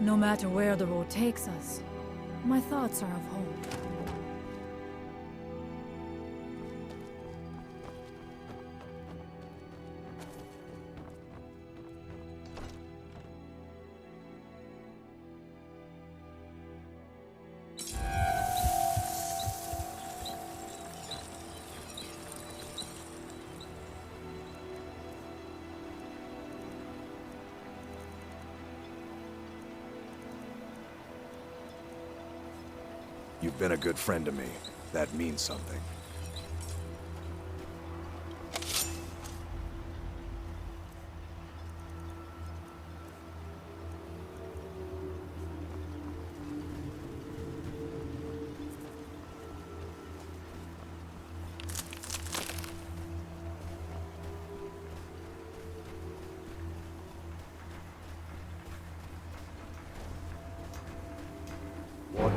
No matter where the road takes us, my thoughts are of hope. You've been a good friend to me. That means something.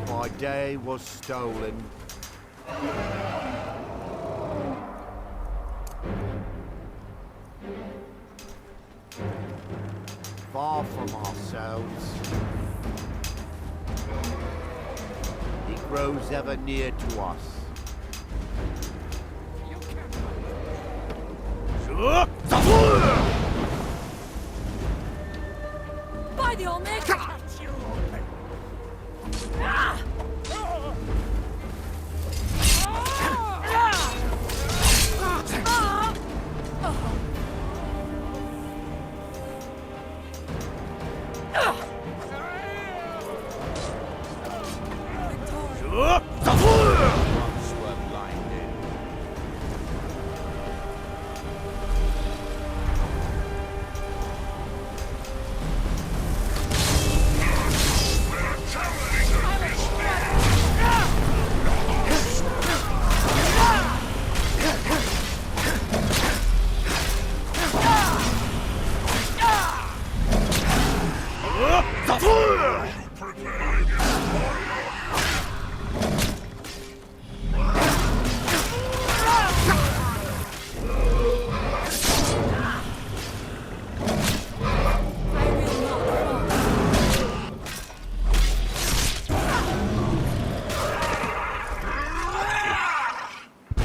My day was stolen. Far from ourselves. It grows ever near to us. By the old man!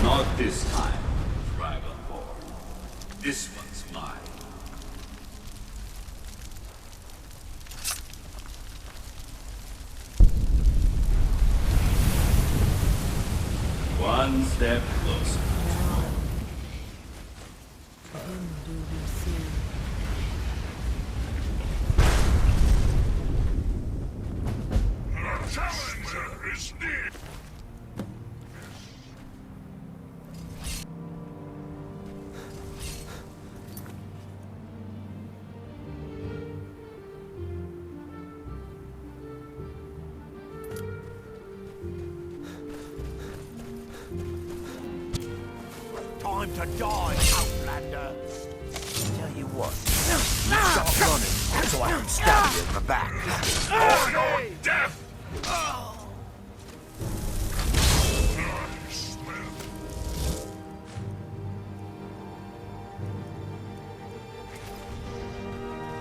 Not this time, Dragonborn. This one's mine. One step closer. The challenger is near. Time to die, Outlander. Tell you what, you start running so I can stab you in the back. For your death!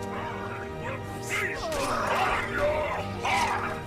I will feast upon your heart!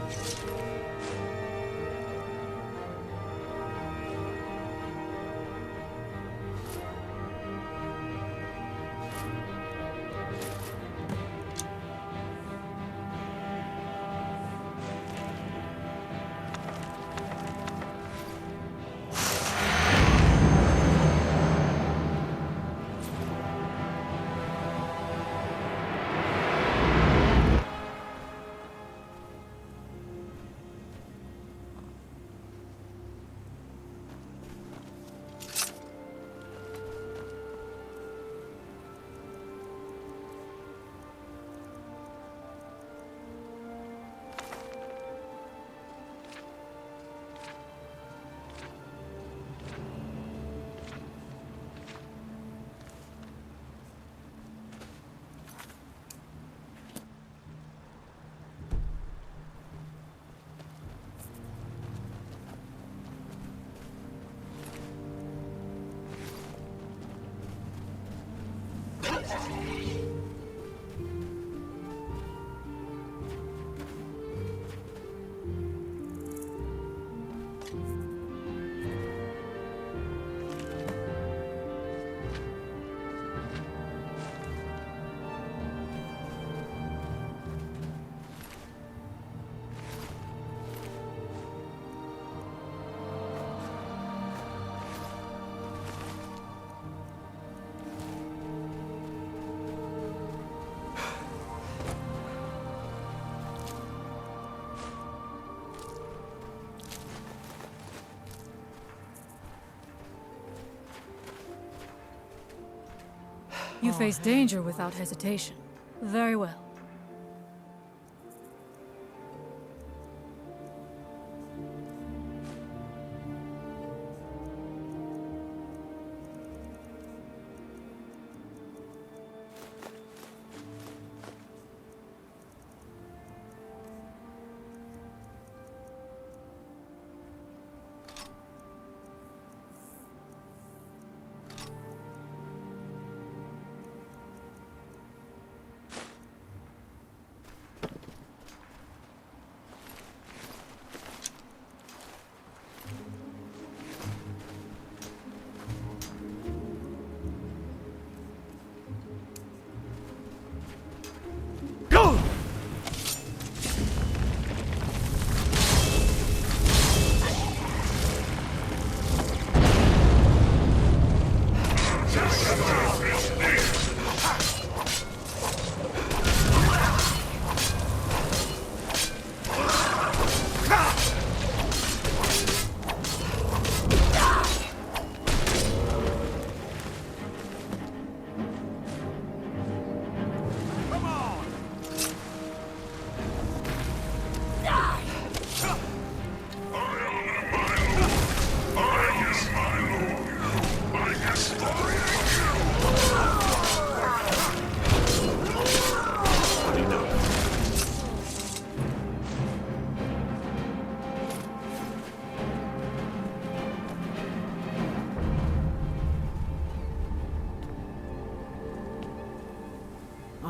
You face danger without hesitation. Very well.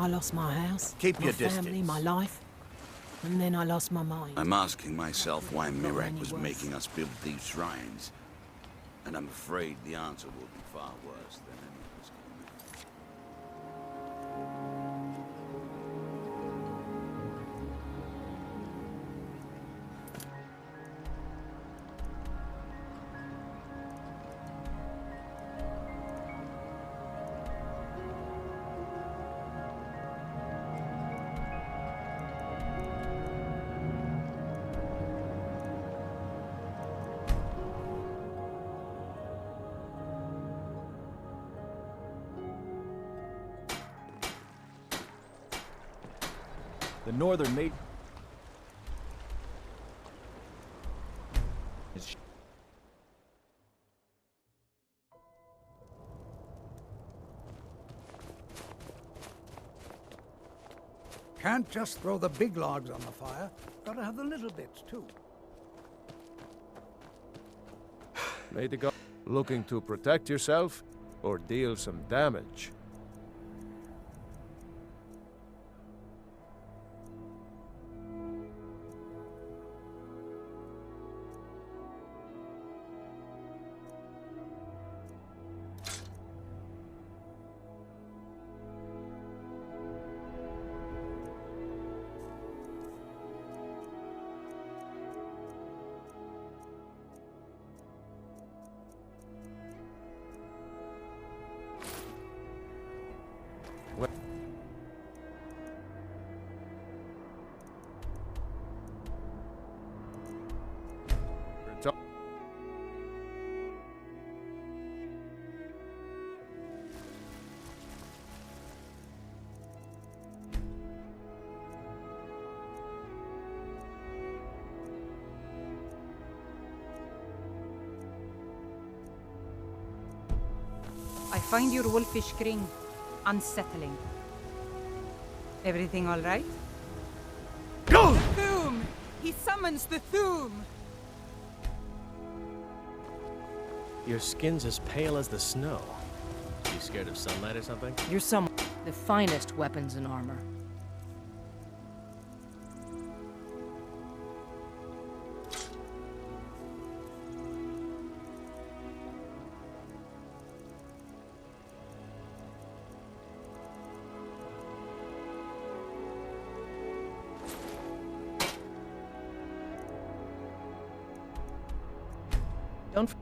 I lost my house, Keep my your family, distance. my life, and then I lost my mind. I'm asking myself why Mirak any was worse. making us build these shrines. And I'm afraid the answer will be far worse than any of us can imagine. The northern mate Can't just throw the big logs on the fire. Gotta have the little bits, too. May the god looking to protect yourself or deal some damage. I find your wolfish grin unsettling. Everything all right? Go! The Thuum! He summons the Thuum! Your skin's as pale as the snow. You scared of sunlight or something? You're some the finest weapons and armor. Don't.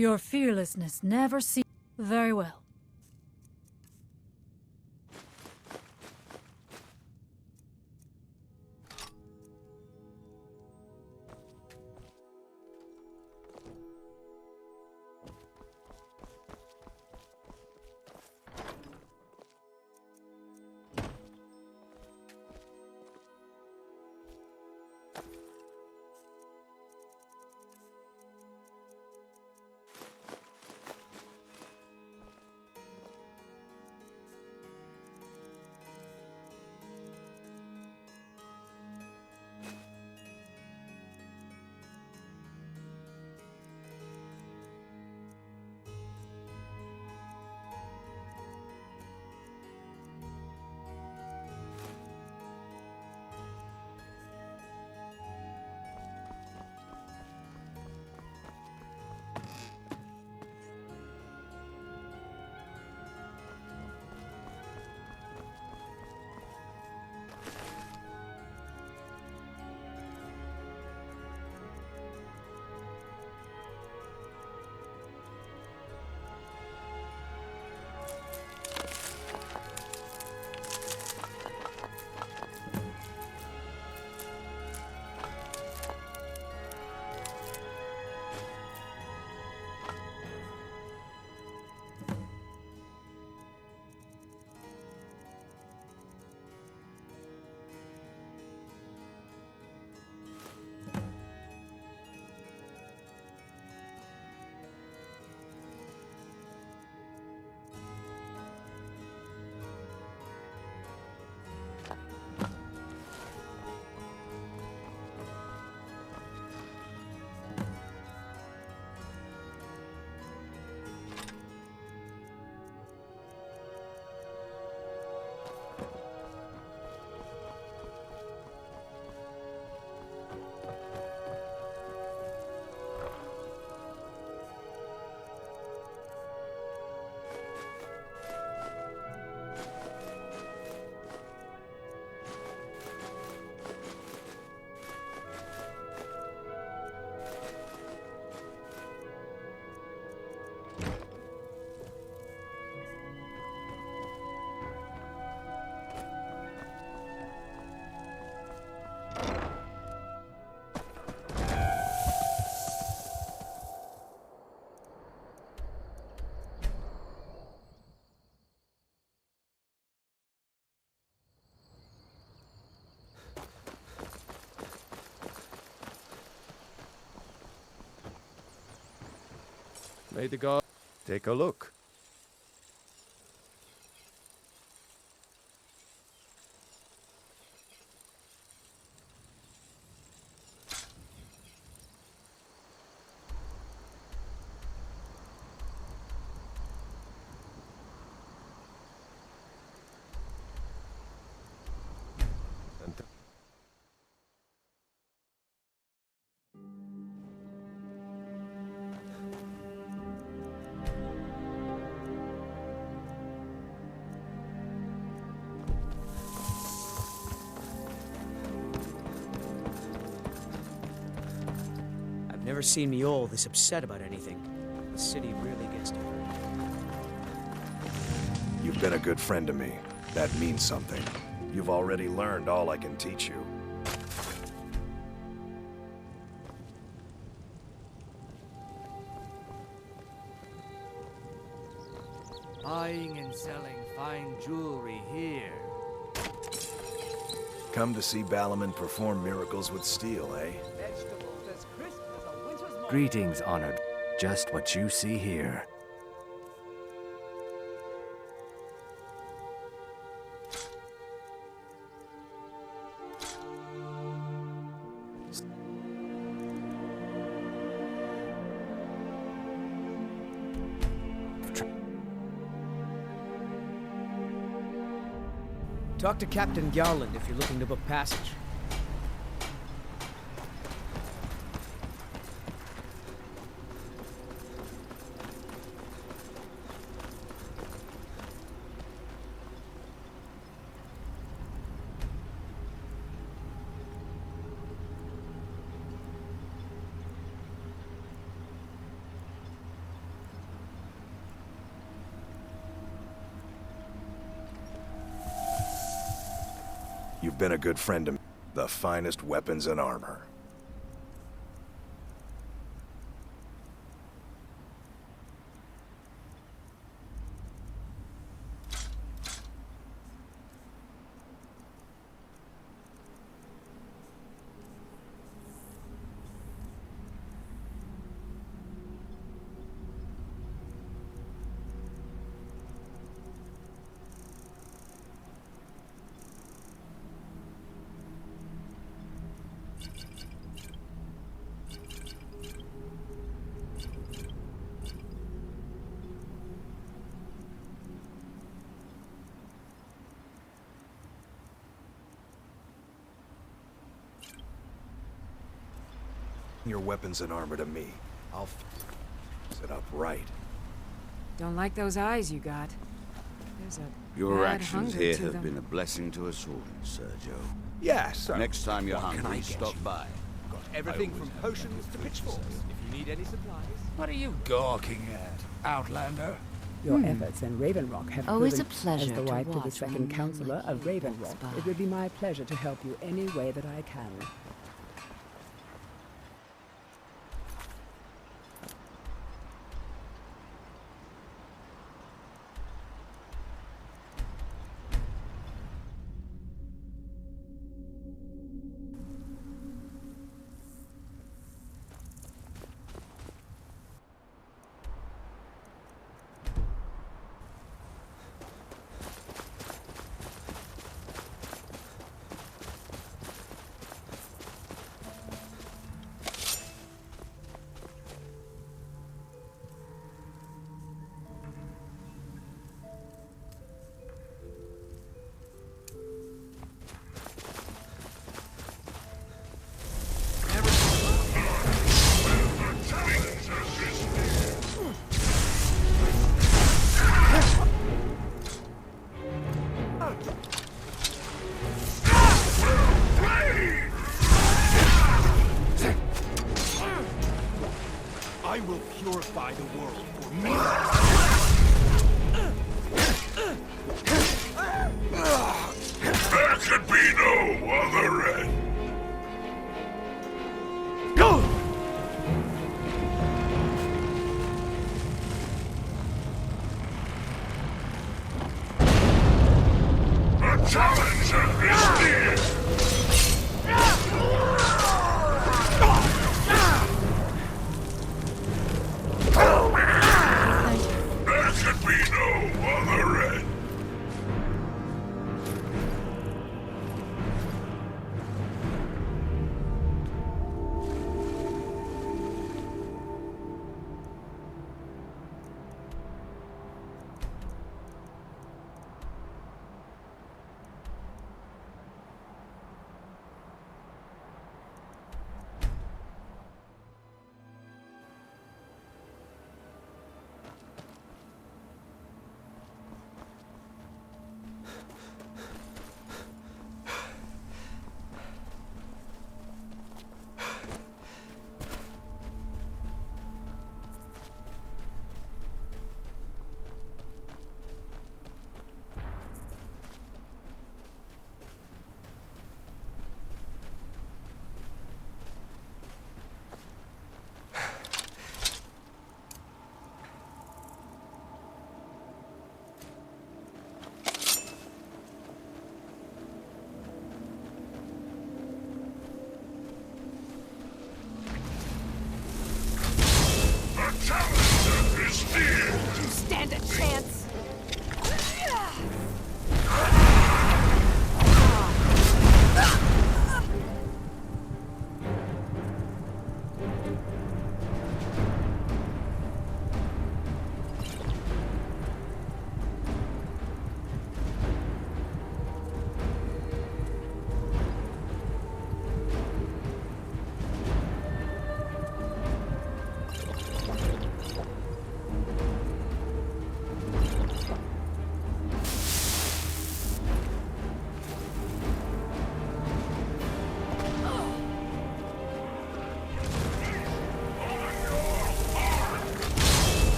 Your fearlessness never ceases. Very well. May the god Take a look. Never seen me all this upset about anything. The city really gets to her. You've been a good friend to me. That means something. You've already learned all I can teach you. Buying and selling fine jewelry here. Come to see Balaman perform miracles with steel, eh? Greetings, honored. Just what you see here. Talk to Captain Garland if you're looking to book passage. You've been a good friend to me. The finest weapons and armor. Your weapons and armor to me. I'll fix it up right. Don't like those eyes you got. There's a Your bad actions hunger here to have them. been a blessing to us all, Sergio. Yes, sir. Next time you're What can hungry, I get stop you? by. Got everything from potions to pitchforks. If you need any supplies. What are you gawking at, Outlander? Your efforts in Ravenrock have Always proven, a pleasure as the to wife to the watch when a second man counselor like of you walks Ravenrock, by. it would be my pleasure to help you any way that I can. I will purify the world for me. There could be no other end. The challenger is near. There could be no other end.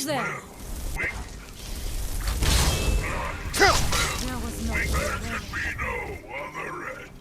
there? There was no way. Be no other end.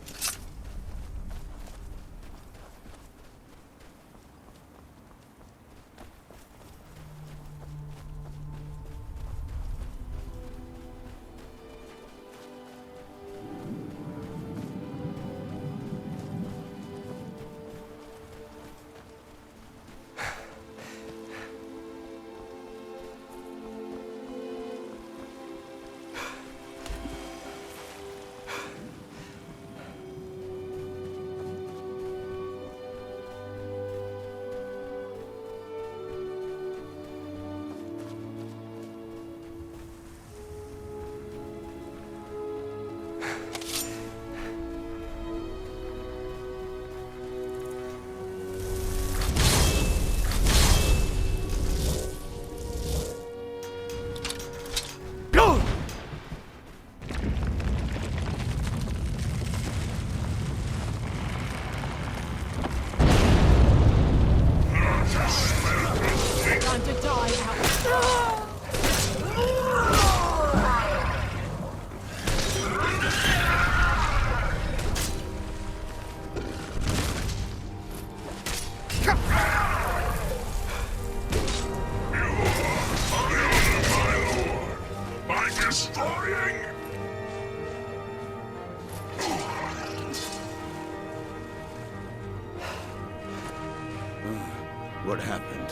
What happened?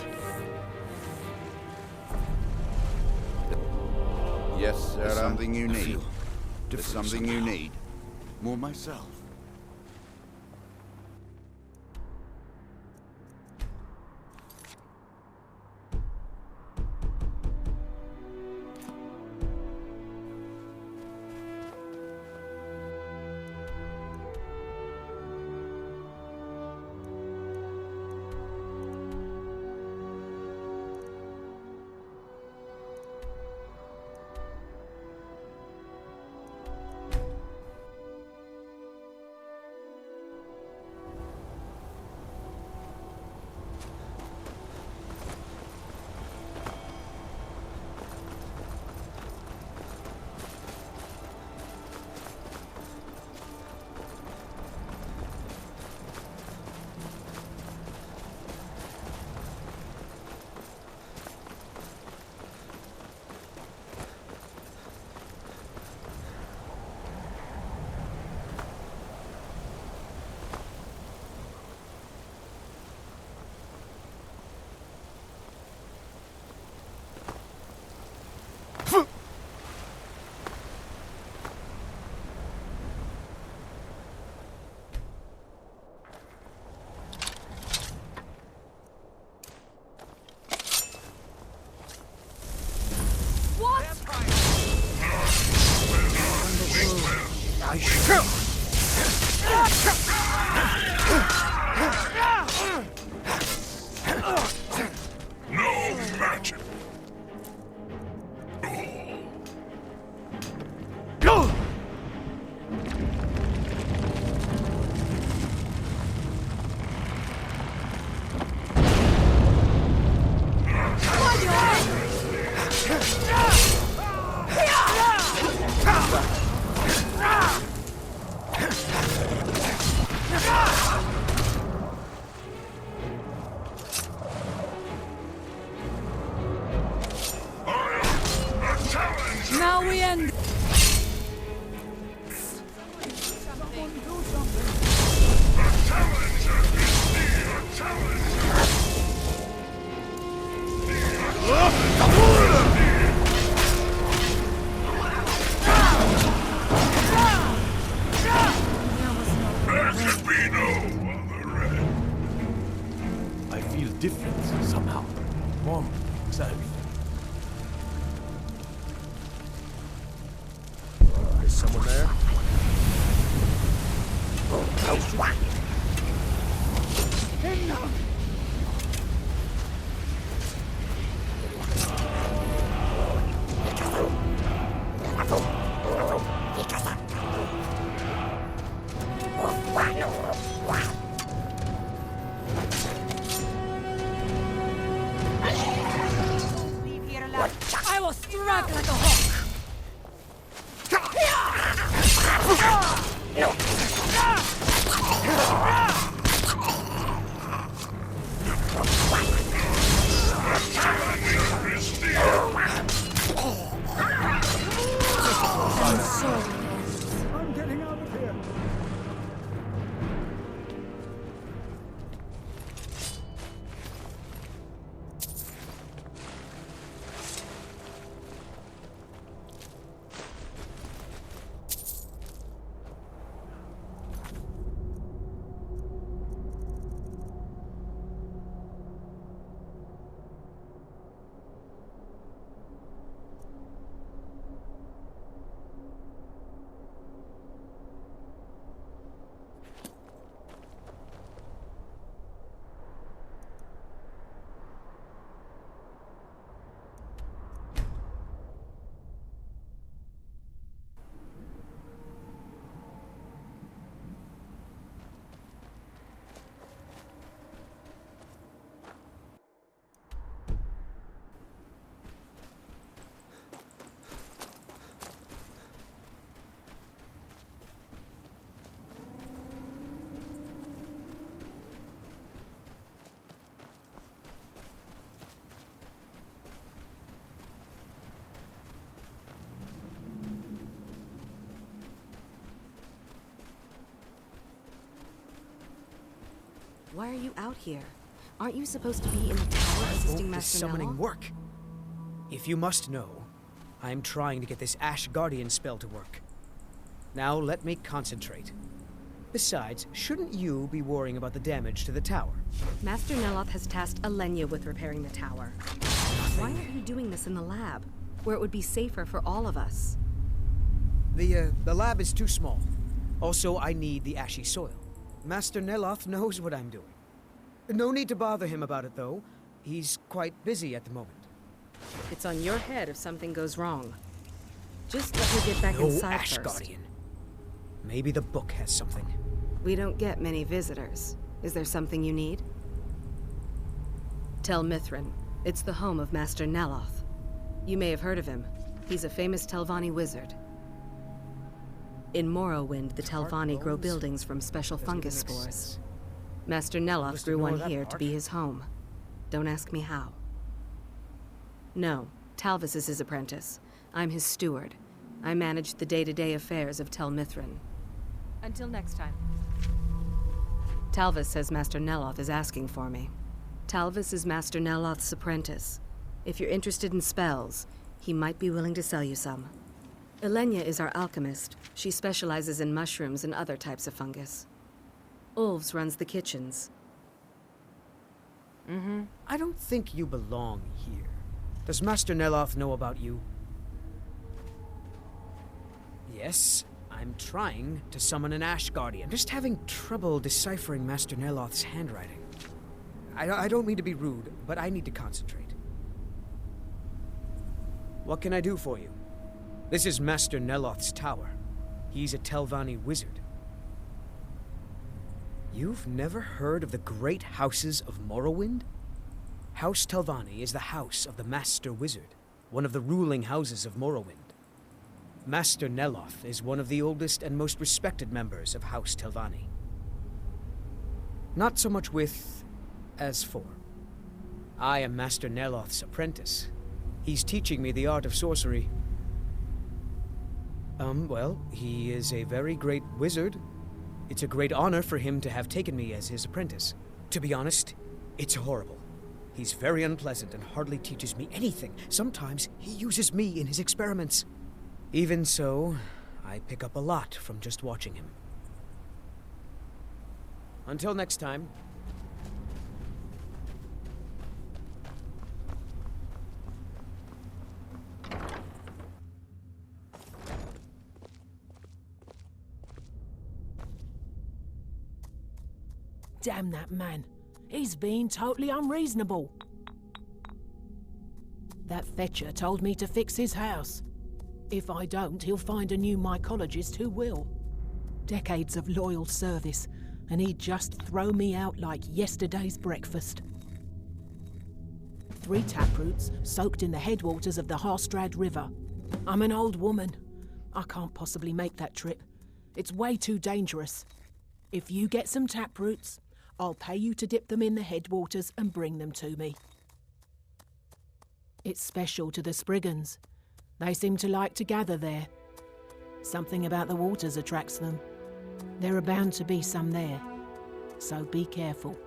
Yes, sir. There's something you need. There's something you need. More myself. No magic. Now we end. I feel different somehow. Warm, safe. Is someone there? will strike like a hawk! I'm getting out of here. Why are you out here? Aren't you supposed to be in the tower assisting Master summoning Nelloth? work? If you must know, I'm trying to get this Ash Guardian spell to work. Now let me concentrate. Besides, shouldn't you be worrying about the damage to the tower? Master Nelloth has tasked Elenya with repairing the tower. Why aren't you doing this in the lab, where it would be safer for all of us? The lab is too small. Also, I need the ashy soil. Master Nelloth knows what I'm doing. No need to bother him about it, though. He's quite busy at the moment. It's on your head if something goes wrong. Just let me get back inside Ash first. Guardian. Maybe the book has something. We don't get many visitors. Is there something you need? Tel Mithrin. It's the home of Master Nelloth. You may have heard of him. He's a famous Telvanni wizard. In Morrowind, the Telvanni grow buildings from special fungus spores. Master Nelloth grew one here to be his home. Don't ask me how. No, Talvis is his apprentice. I'm his steward. I manage the day-to-day affairs of Tel Mithrin. Until next time. Talvis says Master Nelloth is asking for me. Talvis is Master Nelloth's apprentice. If you're interested in spells, he might be willing to sell you some. Elenya is our alchemist. She specializes in mushrooms and other types of fungus. Ulves runs the kitchens. I don't think you belong here. Does Master Nelloth know about you? Yes, I'm trying to summon an Ash Guardian. Just having trouble deciphering Master Nelloth's handwriting. I don't mean to be rude, but I need to concentrate. What can I do for you? This is Master Nelloth's tower. He's a Telvanni wizard. You've never heard of the great houses of Morrowind? House Telvanni is the house of the Master Wizard, one of the ruling houses of Morrowind. Master Nelloth is one of the oldest and most respected members of House Telvanni. Not so much with, as for. I am Master Nelloth's apprentice. He's teaching me the art of sorcery. Well, he is a very great wizard. It's a great honor for him to have taken me as his apprentice. To be honest, it's horrible. He's very unpleasant and hardly teaches me anything. Sometimes he uses me in his experiments. Even so, I pick up a lot from just watching him. Until next time. Damn that man. He's being totally unreasonable. That fetcher told me to fix his house. If I don't, he'll find a new mycologist who will. Decades of loyal service, and he'd just throw me out like yesterday's breakfast. 3 taproots soaked in the headwaters of the Harstrad River. I'm an old woman. I can't possibly make that trip. It's way too dangerous. If you get some taproots, I'll pay you to dip them in the headwaters and bring them to me. It's special to the Spriggans. They seem to like to gather there. Something about the waters attracts them. There are bound to be some there, so be careful.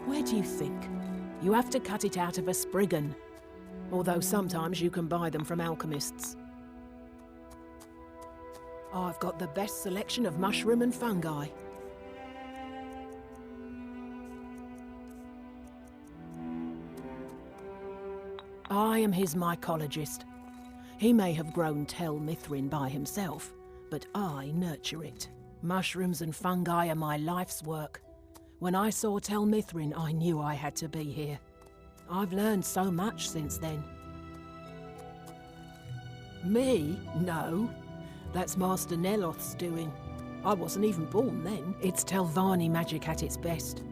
Where do you think? You have to cut it out of a Spriggan, although sometimes you can buy them from alchemists. I've got the best selection of mushroom and fungi. I am his mycologist. He may have grown Tel Mithrin by himself, but I nurture it. Mushrooms and fungi are my life's work. When I saw Tel Mithrin, I knew I had to be here. I've learned so much since then. Me? No. That's Master Neloth's doing. I wasn't even born then. It's Telvanni magic at its best.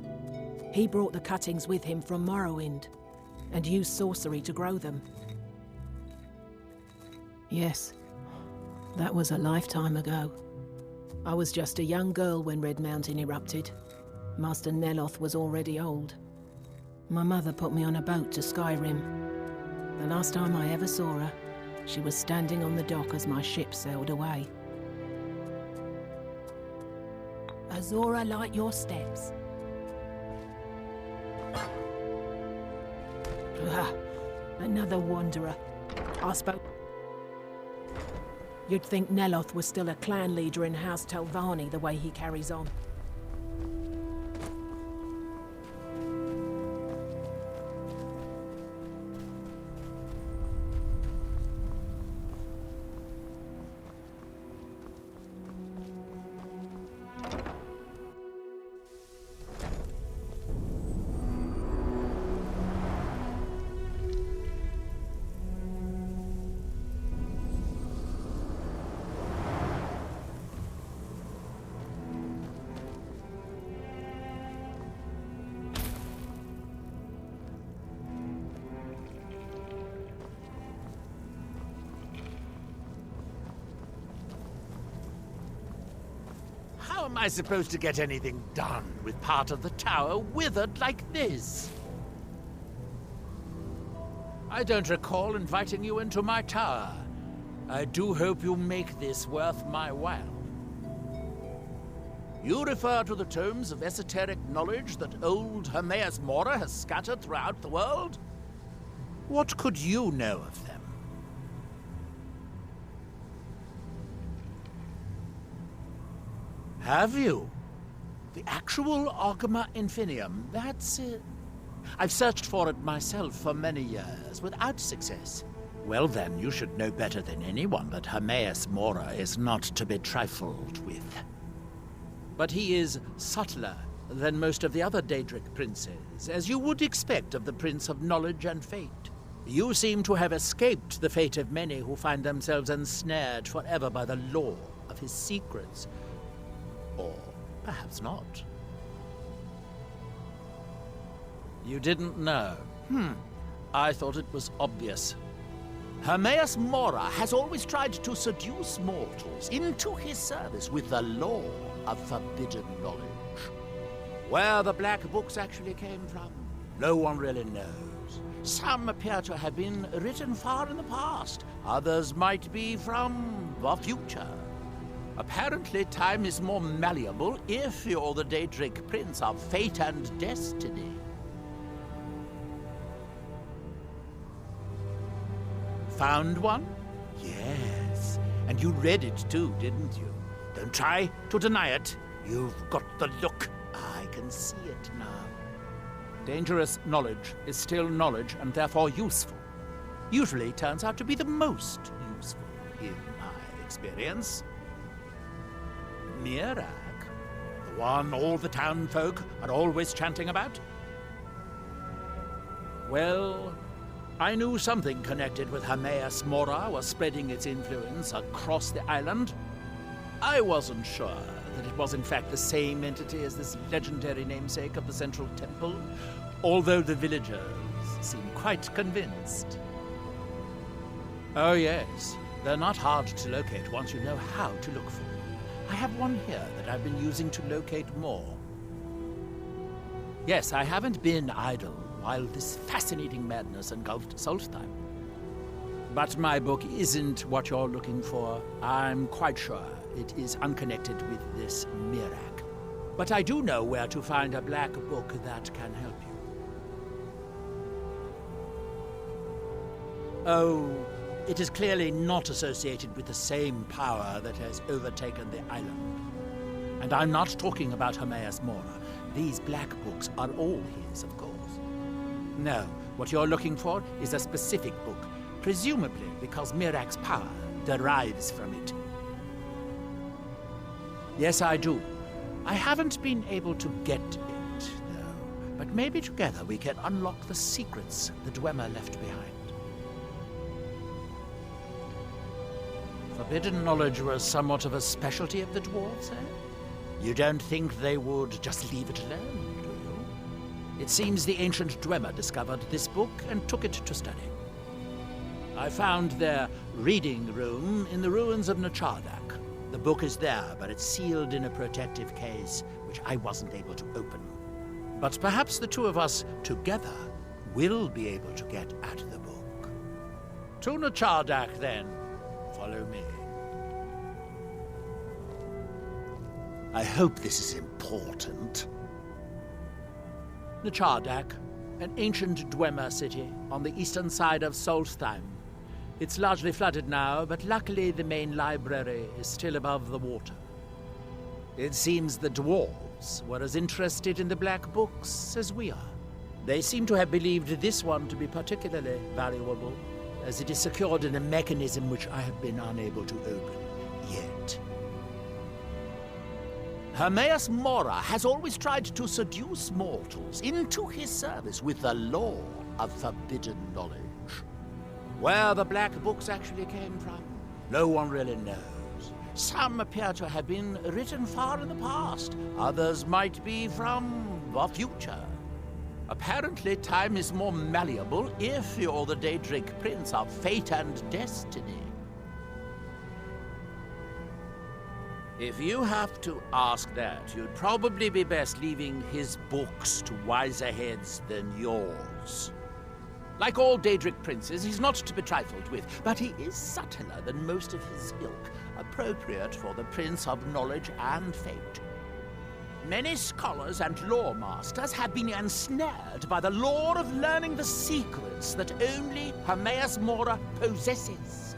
He brought the cuttings with him from Morrowind, and used sorcery to grow them. Yes, that was a lifetime ago. I was just a young girl when Red Mountain erupted. Master Neloth was already old. My mother put me on a boat to Skyrim. The last time I ever saw her, she was standing on the dock as my ship sailed away. Azora, light your steps. Another wanderer. I spoke. You'd think Neloth was still a clan leader in House Telvanni the way he carries on. How am I supposed to get anything done with part of the tower withered like this? I don't recall inviting you into my tower. I do hope you make this worth my while. You refer to the tomes of esoteric knowledge that old Hermaeus Mora has scattered throughout the world? What could you know of them? Have you? The actual Argama Infinium, that's it. I've searched for it myself for many years, without success. Well then, you should know better than anyone that Hermaeus Mora is not to be trifled with. But he is subtler than most of the other Daedric princes, as you would expect of the Prince of Knowledge and Fate. You seem to have escaped the fate of many who find themselves ensnared forever by the lore of his secrets. Or perhaps not. You didn't know? I thought it was obvious. Hermaeus Mora has always tried to seduce mortals into his service with the lore of forbidden knowledge. Where the black books actually came from, no one really knows. Some appear to have been written far in the past. Others might be from the future. Apparently, time is more malleable if you're the Daedric Prince of Fate and Destiny. Found one? Yes. And you read it too, didn't you? Don't try to deny it. You've got the look. I can see it now. Dangerous knowledge is still knowledge and therefore useful. Usually turns out to be the most useful, in my experience. Mirak, the one all the town folk are always chanting about? Well, I knew something connected with Hermaeus Mora was spreading its influence across the island. I wasn't sure that it was in fact the same entity as this legendary namesake of the Central Temple, although the villagers seem quite convinced. Oh yes, they're not hard to locate once you know how to look for them. I have one here that I've been using to locate more. Yes, I haven't been idle while this fascinating madness engulfed Solstheim. But my book isn't what you're looking for. I'm quite sure it is unconnected with this Mirac. But I do know where to find a black book that can help you. Oh, it is clearly not associated with the same power that has overtaken the island. And I'm not talking about Hermaeus Mora. These black books are all his, of course. No, what you're looking for is a specific book, presumably because Mirac's power derives from it. Yes, I do. I haven't been able to get it, though. But maybe together we can unlock the secrets the Dwemer left behind. Forbidden knowledge was somewhat of a specialty of the dwarves, eh? You don't think they would just leave it alone, do you? It seems the ancient Dwemer discovered this book and took it to study. I found their reading room in the ruins of Nachardak. The book is there, but it's sealed in a protective case, which I wasn't able to open. But perhaps the two of us together will be able to get at the book. To Nachardak, then. Follow me. I hope this is important. Nachardak, an ancient Dwemer city on the eastern side of Solstheim. It's largely flooded now, but luckily the main library is still above the water. It seems the dwarves were as interested in the black books as we are. They seem to have believed this one to be particularly valuable, as it is secured in a mechanism which I have been unable to open yet. Hermaeus Mora has always tried to seduce mortals into his service with the lore of forbidden knowledge. Where the black books actually came from, no one really knows. Some appear to have been written far in the past. Others might be from the future. Apparently, time is more malleable if you're the Daedric Prince of Fate and Destiny. If you have to ask that, you'd probably be best leaving his books to wiser heads than yours. Like all Daedric princes, he's not to be trifled with, but he is subtler than most of his ilk, appropriate for the Prince of Knowledge and Fate. Many scholars and lore masters have been ensnared by the lure of learning the secrets that only Hermaeus Mora possesses.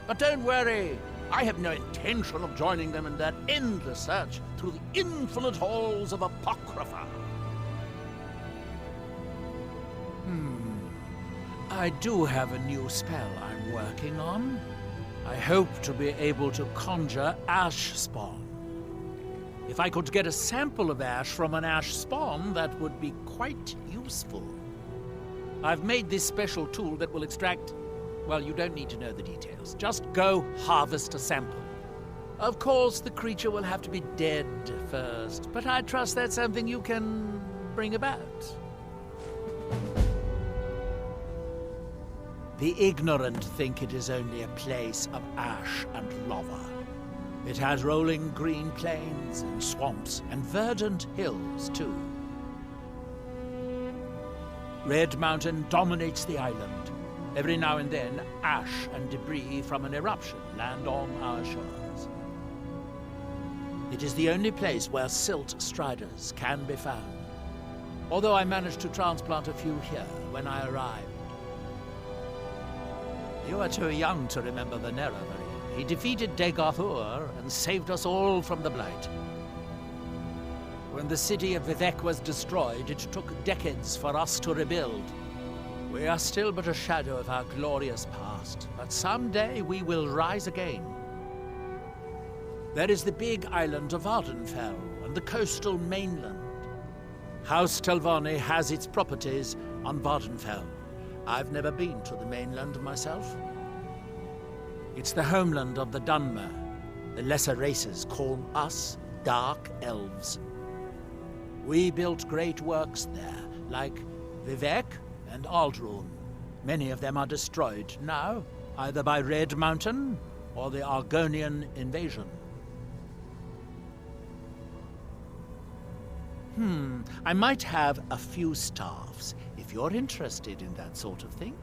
But don't worry, I have no intention of joining them in their endless search through the infinite halls of Apocrypha. I do have a new spell I'm working on. I hope to be able to conjure ash spawn. If I could get a sample of ash from an ash spawn, that would be quite useful. I've made this special tool that will extract... Well, you don't need to know the details. Just go harvest a sample. Of course, the creature will have to be dead first, but I trust that's something you can bring about. The ignorant think it is only a place of ash and lava. It has rolling green plains and swamps and verdant hills, too. Red Mountain dominates the island. Every now and then, ash and debris from an eruption land on our shores. It is the only place where silt striders can be found, although I managed to transplant a few here when I arrived. You are too young to remember the Nerevarine. He defeated Dagoth-Ur and saved us all from the Blight. When the city of Vivec was destroyed, it took decades for us to rebuild. We are still but a shadow of our glorious past, but someday we will rise again. There is the big island of Vardenfell and the coastal mainland. House Telvanni has its properties on Vardenfell. I've never been to the mainland myself. It's the homeland of the Dunmer. The lesser races call us dark elves. We built great works there, like Vivek and Aldrun. Many of them are destroyed now, either by Red Mountain or the Argonian invasion. I might have a few staffs, if you're interested in that sort of thing.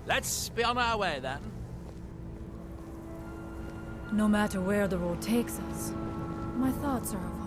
Let's be on our way, then. No matter where the road takes us, my thoughts are of home.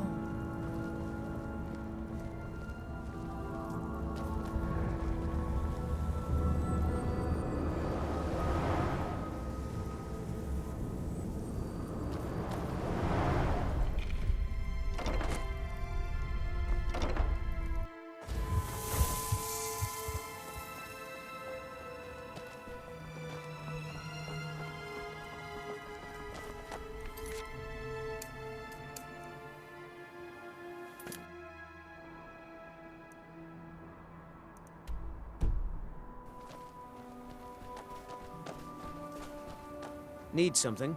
Need something?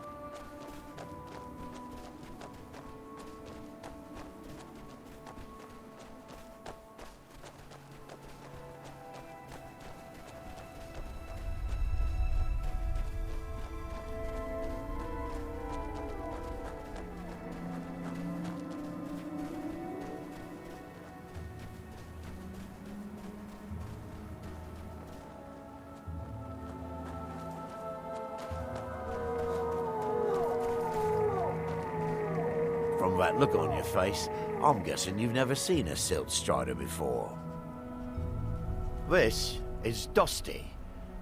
From that look on your face, I'm guessing you've never seen a silt strider before. This is Dusty.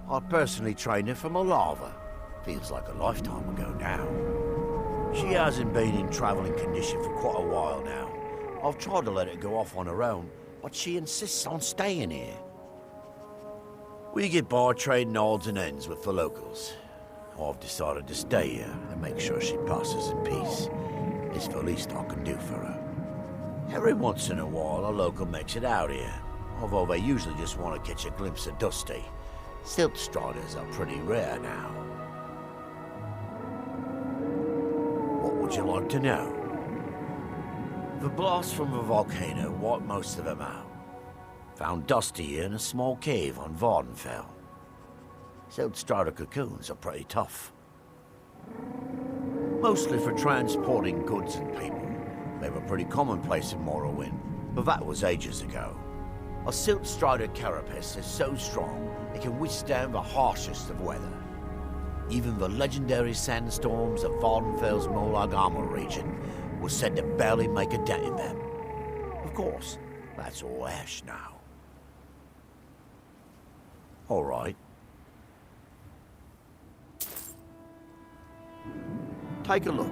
I personally trained her from a lava. Feels like a lifetime ago now. She hasn't been in traveling condition for quite a while now. I've tried to let her go off on her own, but she insists on staying here. We get by trading odds and ends with the locals. I've decided to stay here and make sure she passes in peace. It's the least I can do for her. Every once in a while, a local makes it out here, although they usually just want to catch a glimpse of Dusty. Silt striders are pretty rare now. What would you like to know? The blast from the volcano wiped most of them out. Found Dusty here in a small cave on Vardenfell. Silt strider cocoons are pretty tough. Mostly for transporting goods and people. They were pretty commonplace in Morrowind, but that was ages ago. A silt strider carapace is so strong it can withstand the harshest of weather. Even the legendary sandstorms of Vardenfell's Molag Armor region were said to barely make a dent in them. Of course, that's all ash now. All right. Take a look.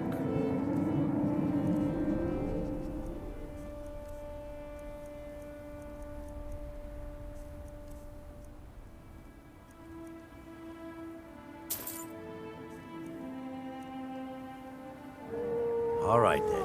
All right, then.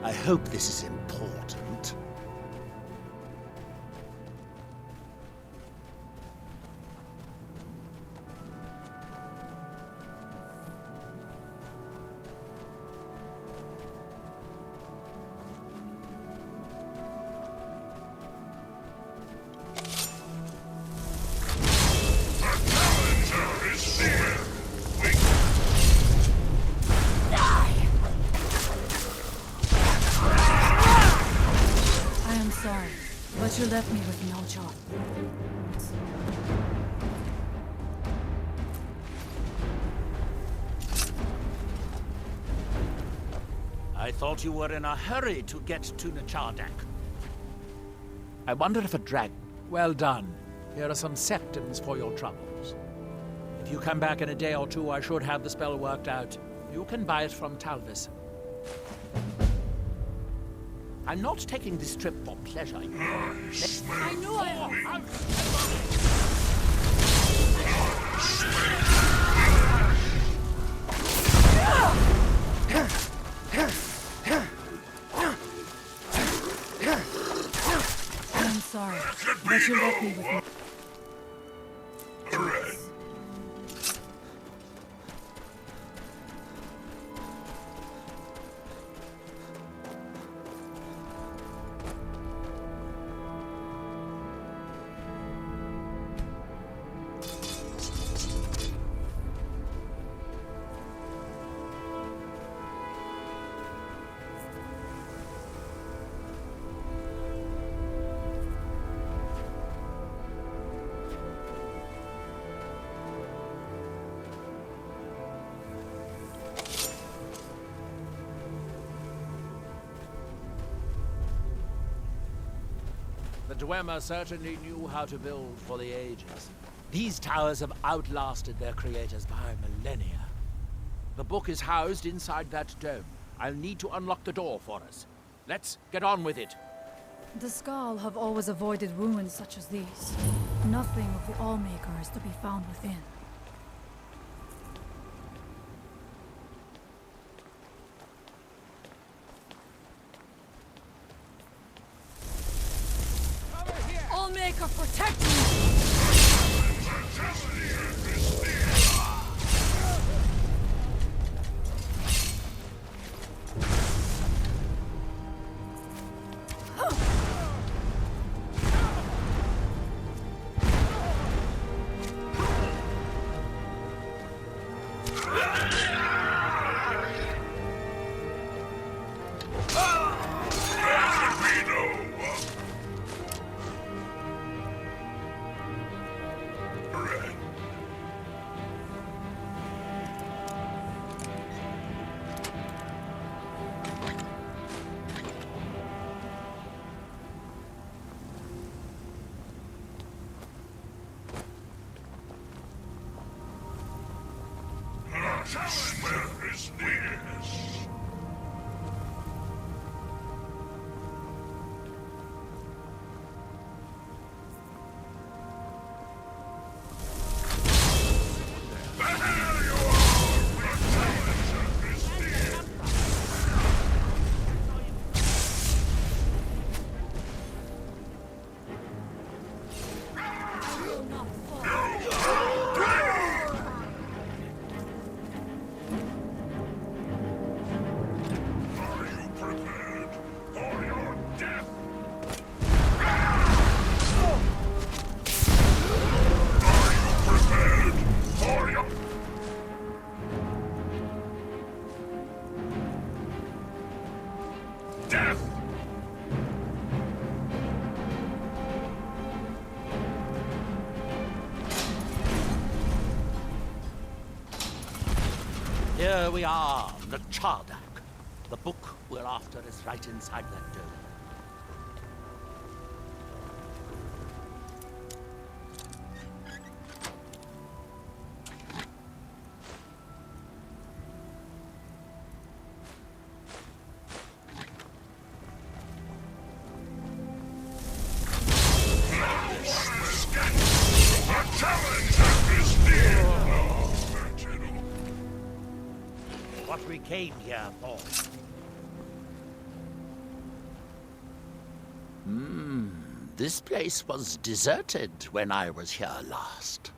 I hope this is important. sorry, but you left me with no choice. I thought you were in a hurry to get to Nachardak. I wonder if a drag... Well done. Here are some septums for your troubles. If you come back in a day or two, I should have the spell worked out. You can buy it from Talvis. I'm not taking this trip for pleasure. I knew I am. I'm sorry, but you left me with no choice. The Dwemer certainly knew how to build for the ages. These towers have outlasted their creators by millennia. The book is housed inside that dome. I'll need to unlock the door for us. Let's get on with it. The Skal have always avoided ruins such as these. Nothing of the Allmaker is to be found within. Allmaker, protect me! Where is this? Here we are, Nachardak. The book we're after is right inside that dome. What we came here for. This place was deserted when I was here last.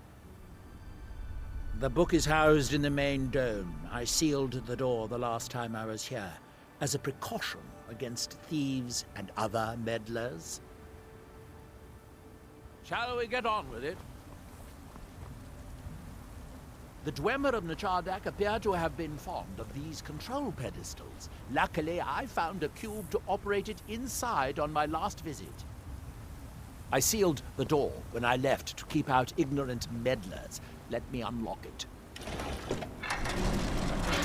The book is housed in the main dome. I sealed the door the last time I was here, as a precaution against thieves and other meddlers. Shall we get on with it? The Dwemer of Nachardak appear to have been fond of these control pedestals. Luckily, I found a cube to operate it inside on my last visit. I sealed the door when I left to keep out ignorant meddlers. Let me unlock it.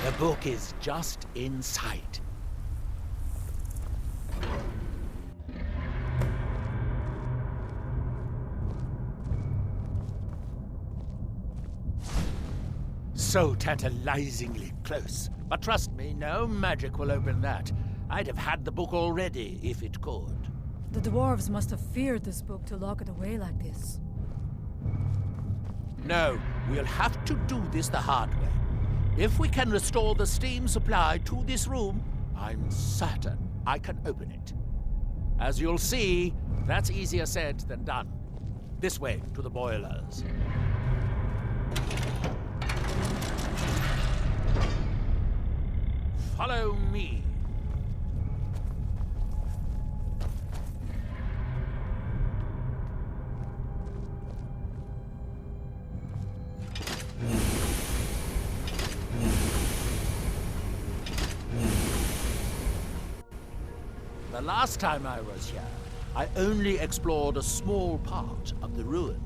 The book is just inside. So tantalizingly close. But trust me, no magic will open that. I'd have had the book already if it could. The dwarves must have feared this book to lock it away like this. No, we'll have to do this the hard way. If we can restore the steam supply to this room, I'm certain I can open it. As you'll see, that's easier said than done. This way to the boilers. Follow me. The last time I was here, I only explored a small part of the ruins.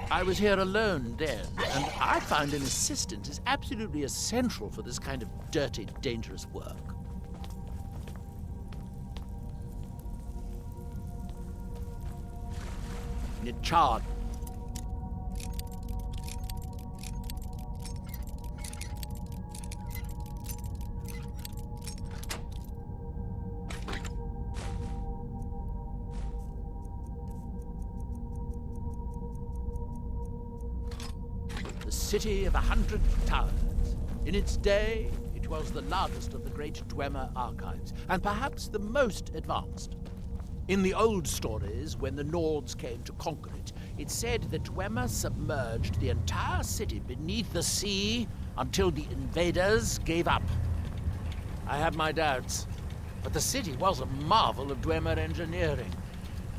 I was here alone then, and I find an assistant is absolutely essential for this kind of dirty, dangerous work. Nichard. City of 100 towers. In its day, it was the largest of the great Dwemer archives, and perhaps the most advanced. In the old stories, when the Nords came to conquer it, it said that Dwemer submerged the entire city beneath the sea until the invaders gave up. I have my doubts, but the city was a marvel of Dwemer engineering,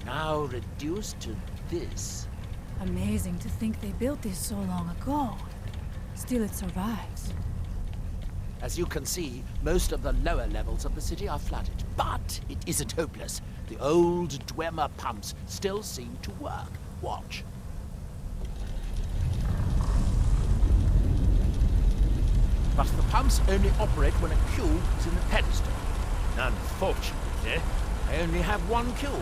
now reduced to this. Amazing to think they built this so long ago. Still it survives. As you can see, most of the lower levels of the city are flooded. But it isn't hopeless. The old Dwemer pumps still seem to work. Watch. But the pumps only operate when a cube is in the pedestal. Unfortunately, I only have one cube.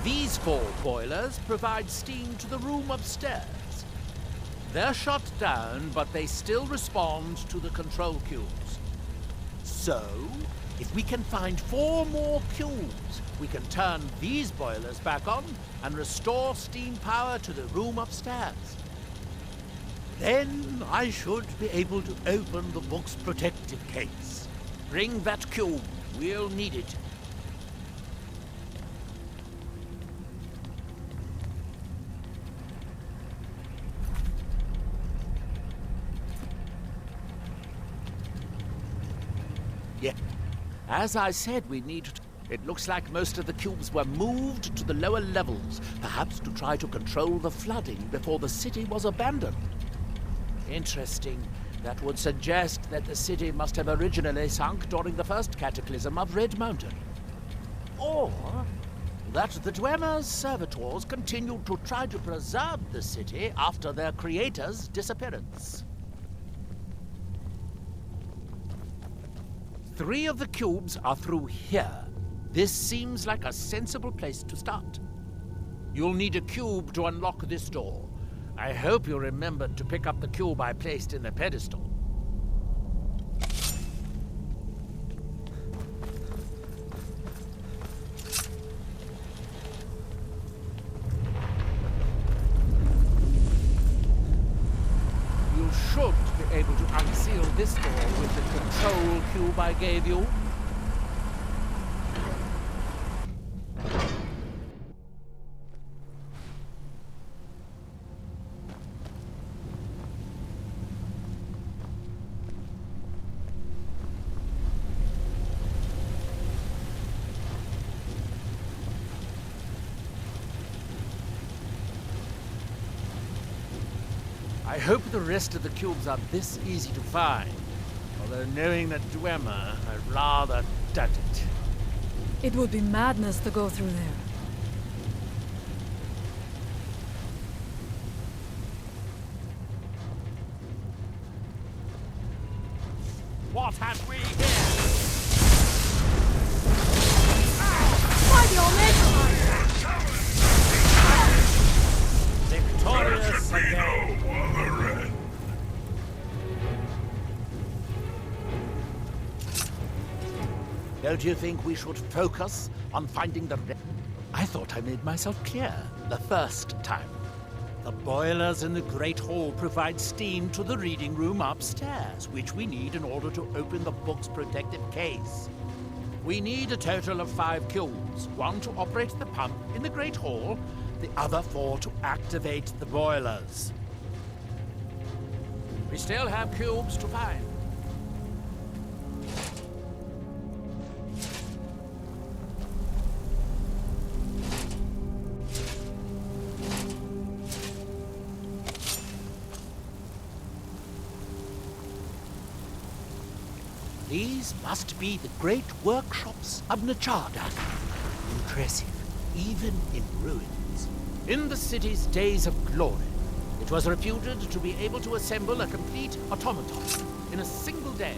These 4 boilers provide steam to the room upstairs. They're shut down, but they still respond to the control cubes. So, if we can find 4 more cubes, we can turn these boilers back on and restore steam power to the room upstairs. Then I should be able to open the book's protective case. Bring that cube. We'll need it. Yeah. As I said, we need to... It looks like most of the cubes were moved to the lower levels, perhaps to try to control the flooding before the city was abandoned. Interesting. That would suggest that the city must have originally sunk during the first cataclysm of Red Mountain. Or that the Dwemer's servitors continued to try to preserve the city after their creator's disappearance. 3 of the cubes are through here. This seems like a sensible place to start. You'll need a cube to unlock this door. I hope you remembered to pick up the cube I placed in the pedestal. You should be able to unseal this door with the control cube I gave you. I hope the rest of the cubes are this easy to find. Although knowing that Dwemer, I rather doubt it. It would be madness to go through there. What have we here? Why the Omega? Victorious again. Don't you think we should focus on finding the... I thought I made myself clear the first time. The boilers in the Great Hall provide steam to the reading room upstairs, which we need in order to open the book's protective case. We need a total of 5 kilns, 1 to operate the pump in the Great Hall, the other 4 to activate the boilers. We still have cubes to find. These must be the great workshops of Nacharda. Impressive, even in ruins. In the city's days of glory, it was reputed to be able to assemble a complete automaton in a single day.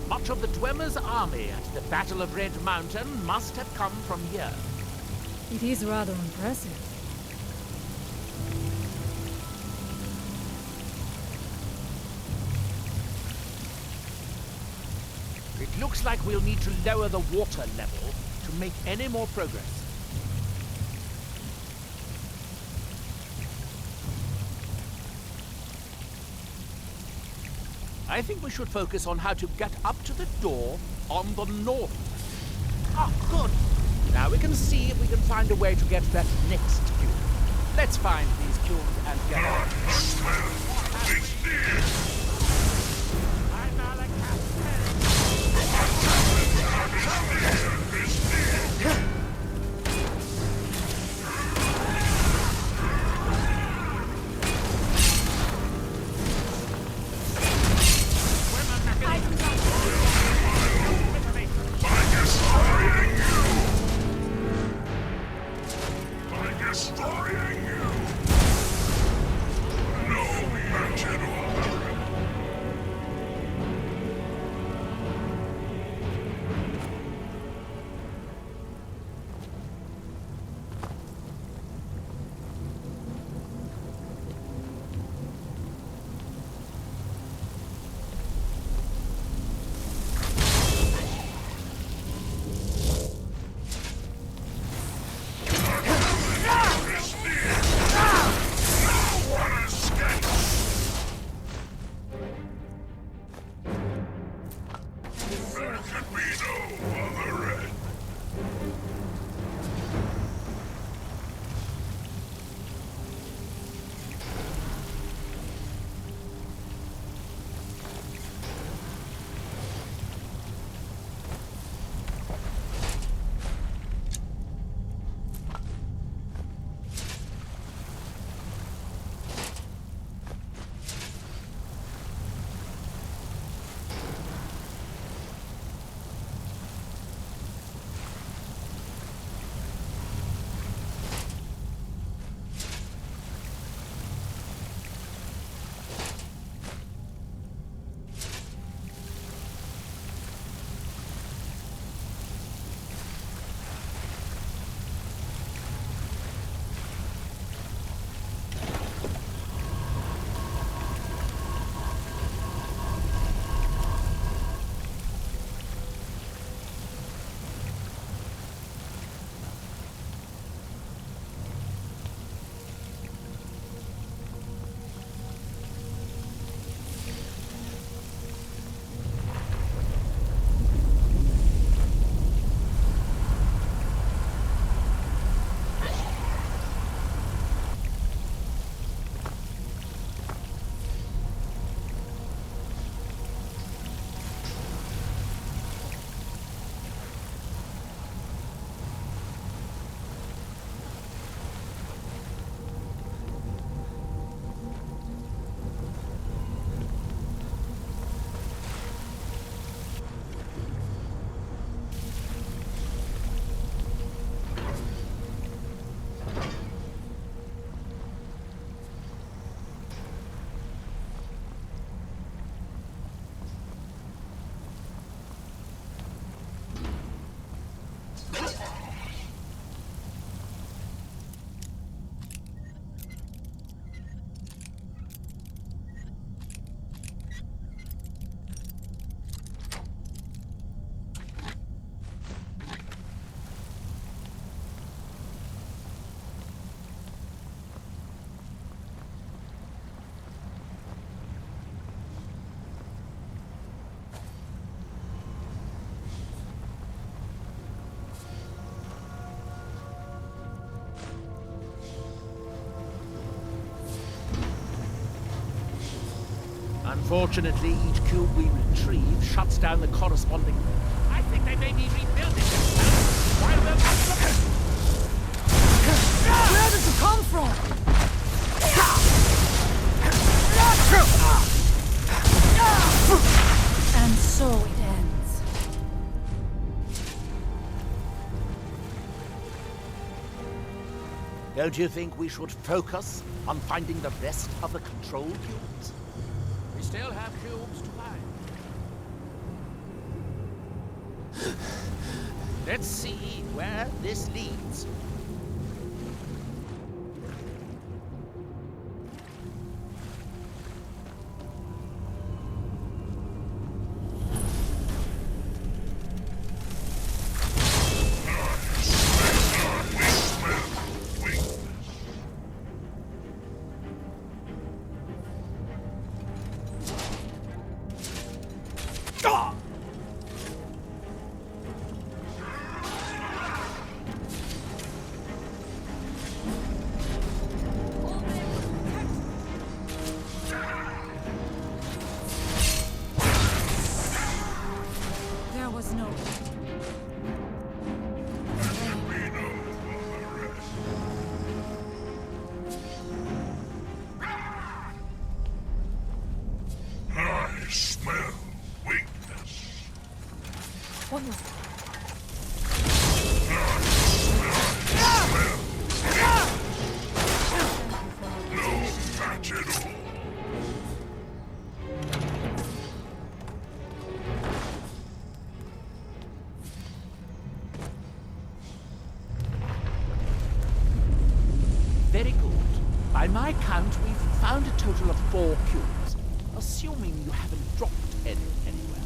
Much of the Dwemer's army at the Battle of Red Mountain must have come from here. It is rather impressive. It looks like we'll need to lower the water level to make any more progress. I think we should focus on how to get up to the door on the north. Ah, good. Now we can see if we can find a way to get that next cube. Let's find these cubes and get on. Unfortunately, each cube we retrieve shuts down the corresponding... I think they may be rebuilding themselves while they're not... Where did you come from? And so it ends. Don't you think we should focus on finding the rest of the control cubes? We still have cubes to find. Let's see where this leads. There was no... I smell weakness. What was that? No match at all. Very good. By my count, we've found a total of 4 cubes, assuming you haven't dropped any anywhere.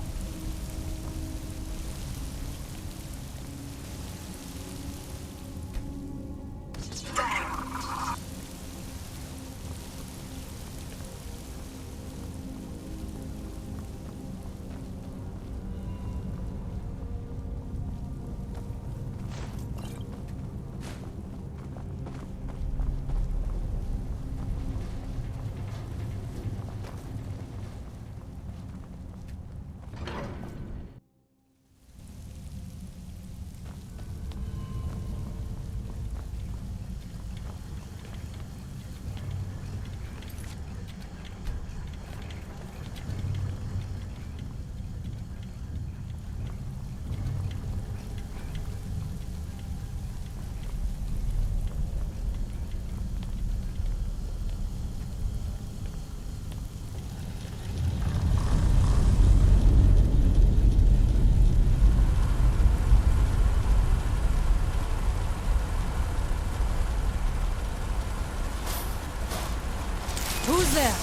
Who's there?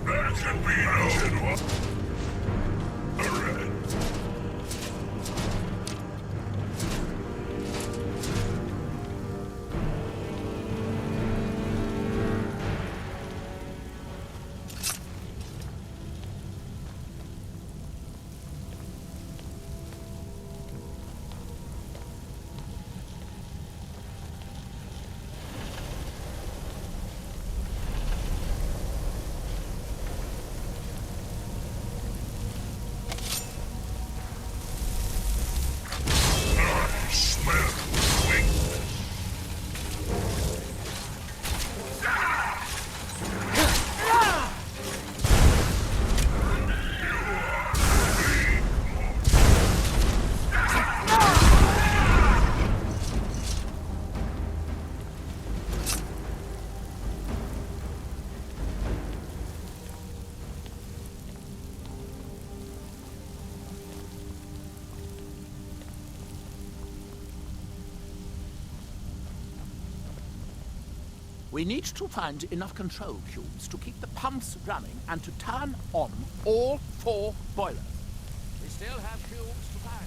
There can be no red. I smell weakness. We need to find enough control cubes to keep the pumps running and to turn on all 4 boilers. We still have cubes to find.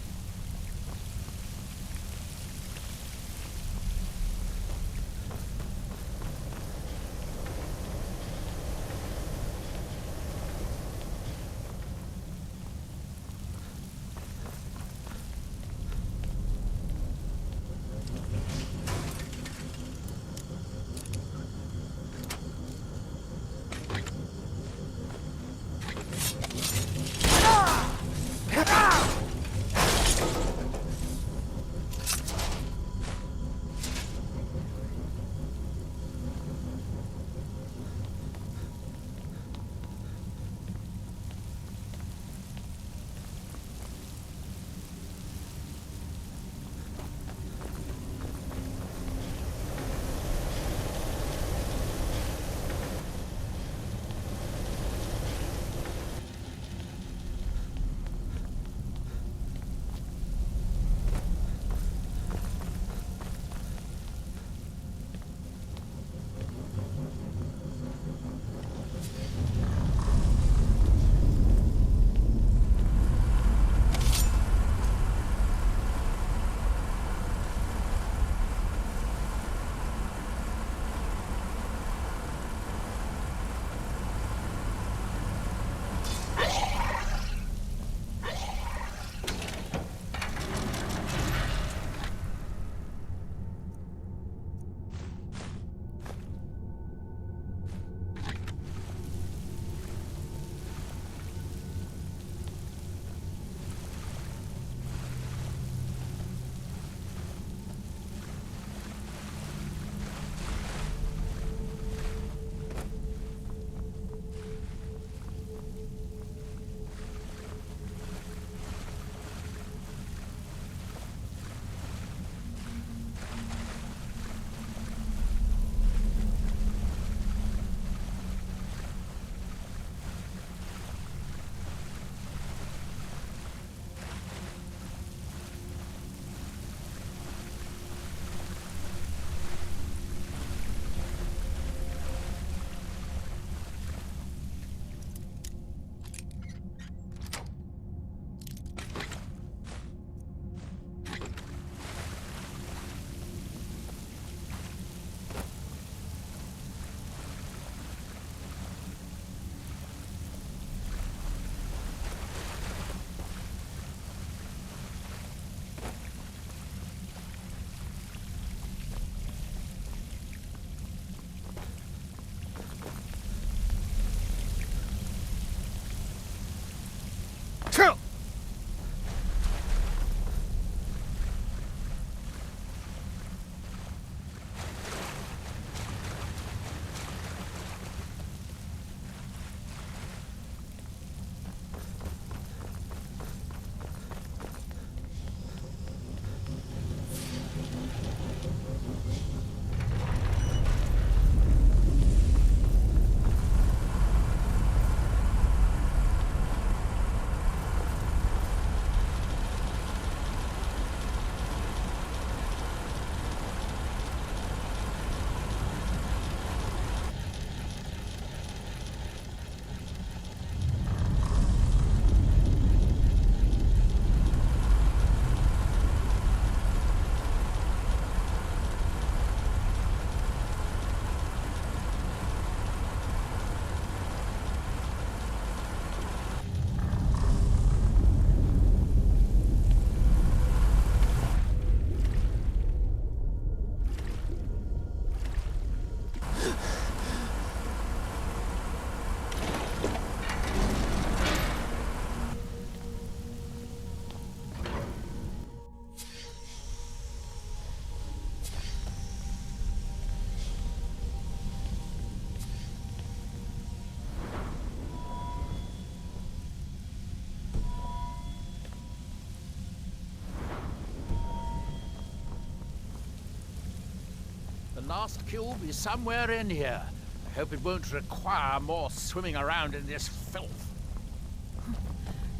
last cube is somewhere in here. I hope it won't require more swimming around in this filth.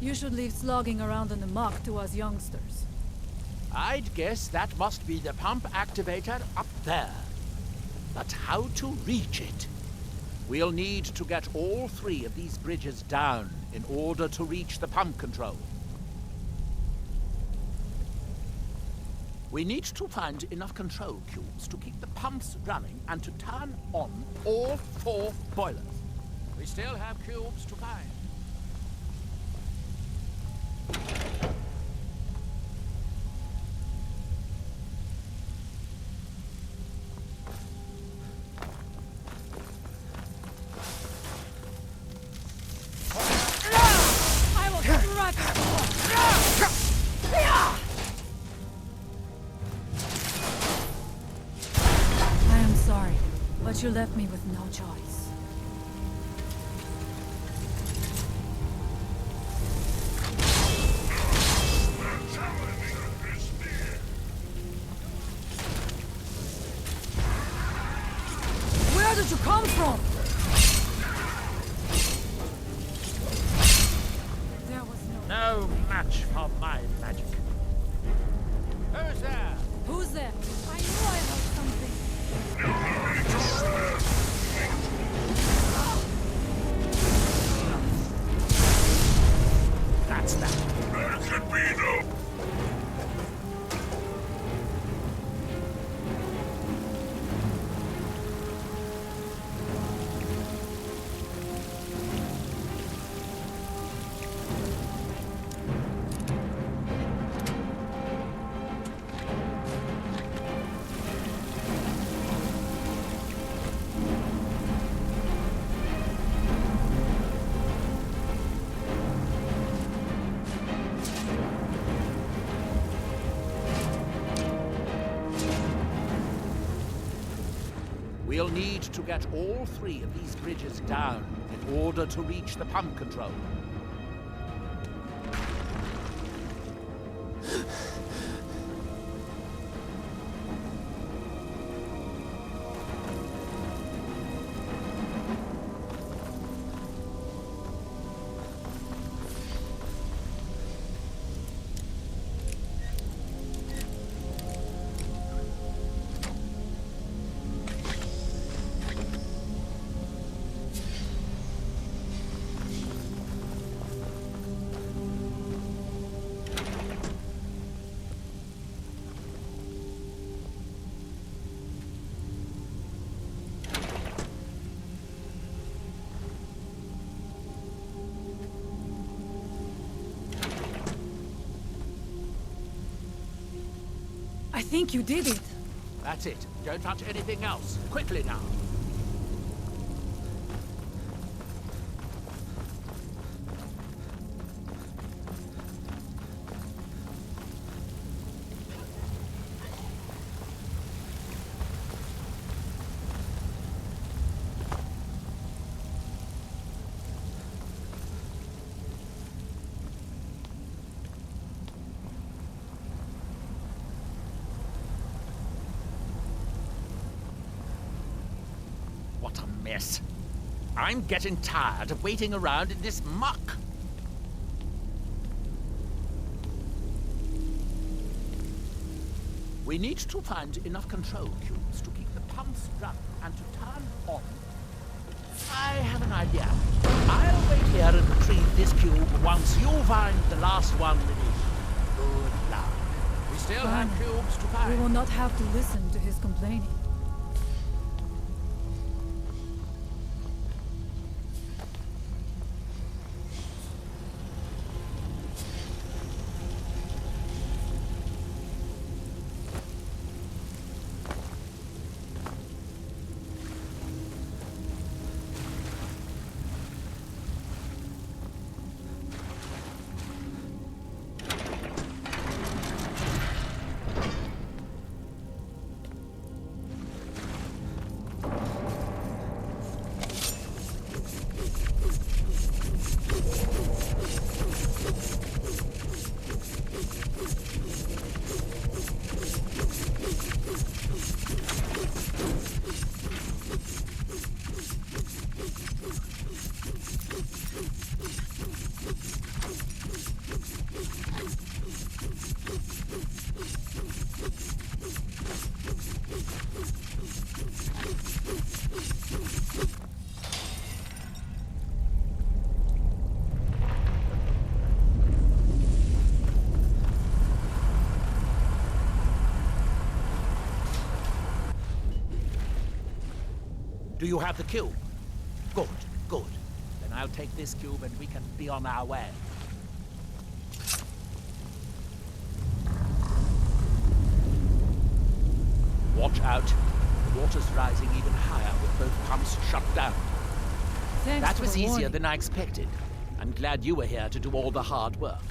You should leave slogging around in the muck to us youngsters. I'd guess that must be the pump activator up there. But how to reach it? We'll need to get all 3 of these bridges down in order to reach the pump control. We need to find enough control cubes to keep the pumps running and to turn on all 4 boilers. We still have cubes to find. I will strike I am sorry, but you left me with no choice. Where did you come from? No match for my magic. Who's there? Who's there? I knew I heard something. That's that. There could be no... We'll need to get all 3 of these bridges down in order to reach the pump control. I think you did it. That's it. Don't touch anything else. Quickly now. What a mess. I'm getting tired of waiting around in this muck. We need to find enough control cubes to keep the pumps running and to turn on. I have an idea. I'll wait here and retrieve this cube once you find the last one within. Good luck. We still have cubes to find. We will not have to listen to his complaining. Do you have the cube? Good, good. Then I'll take this cube and we can be on our way. Watch out. The water's rising even higher with both pumps shut down. Thanks That for was the easier warning. than I expected. I'm glad you were here to do all the hard work.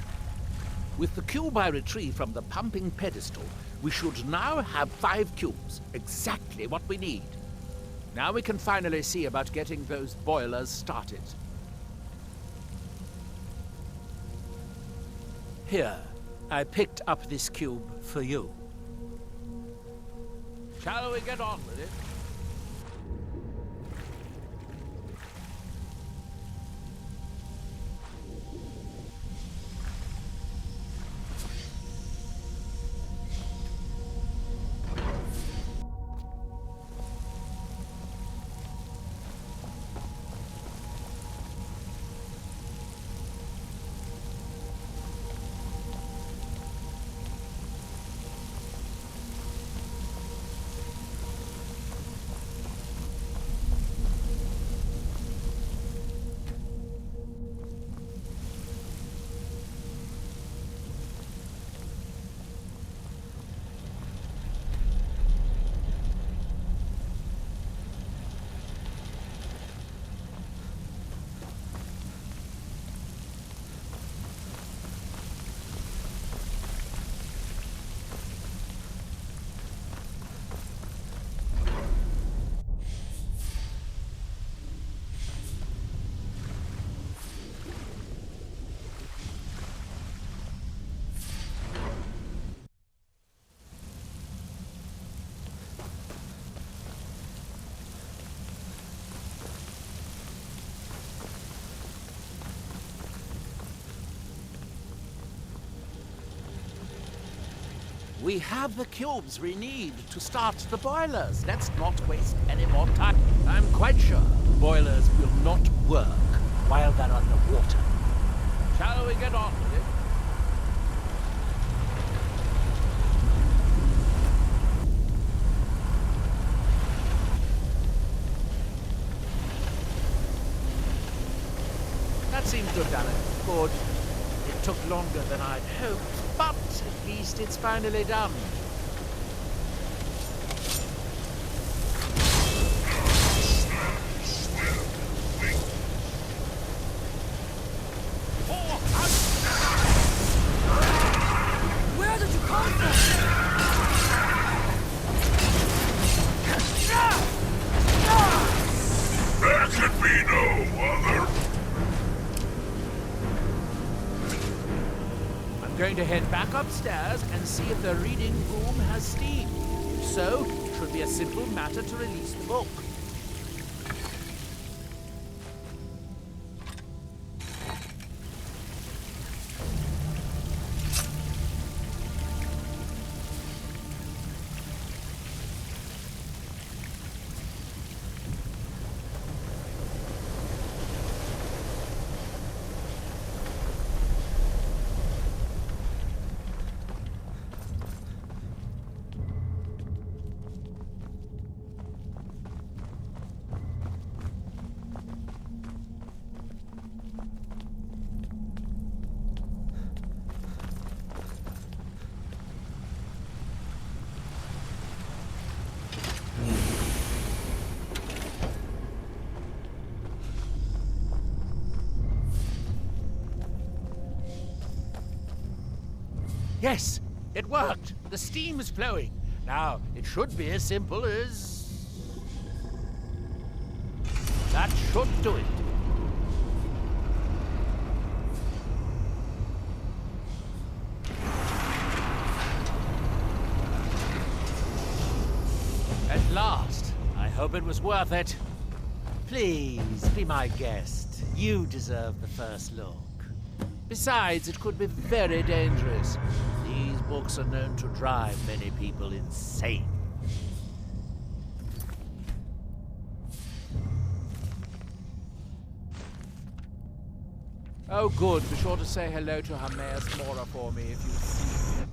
With the cube I retrieved from the pumping pedestal, we should now have 5 cubes. Exactly what we need. Now we can finally see about getting those boilers started. Here, I picked up this cube for you. Shall we get on with it? We have the cubes we need to start the boilers. Let's not waste any more time. I'm quite sure the boilers will not work while they're underwater. Shall we get on with it? That seems to have done it. Good. It took longer than I'd hoped, but at least it's finally done. Where did you come from? There could be no other. I'm going to head back upstairs and see if the reading room has steam. If so, it should be a simple matter to release the book. Yes, it worked. The steam is flowing. Now, it should be as simple as... That should do it. At last. I hope it was worth it. Please, be my guest. You deserve the first look. Besides, it could be very dangerous. These books are known to drive many people insane. Oh, good. Be sure to say hello to Hermaeus Mora for me if you see him.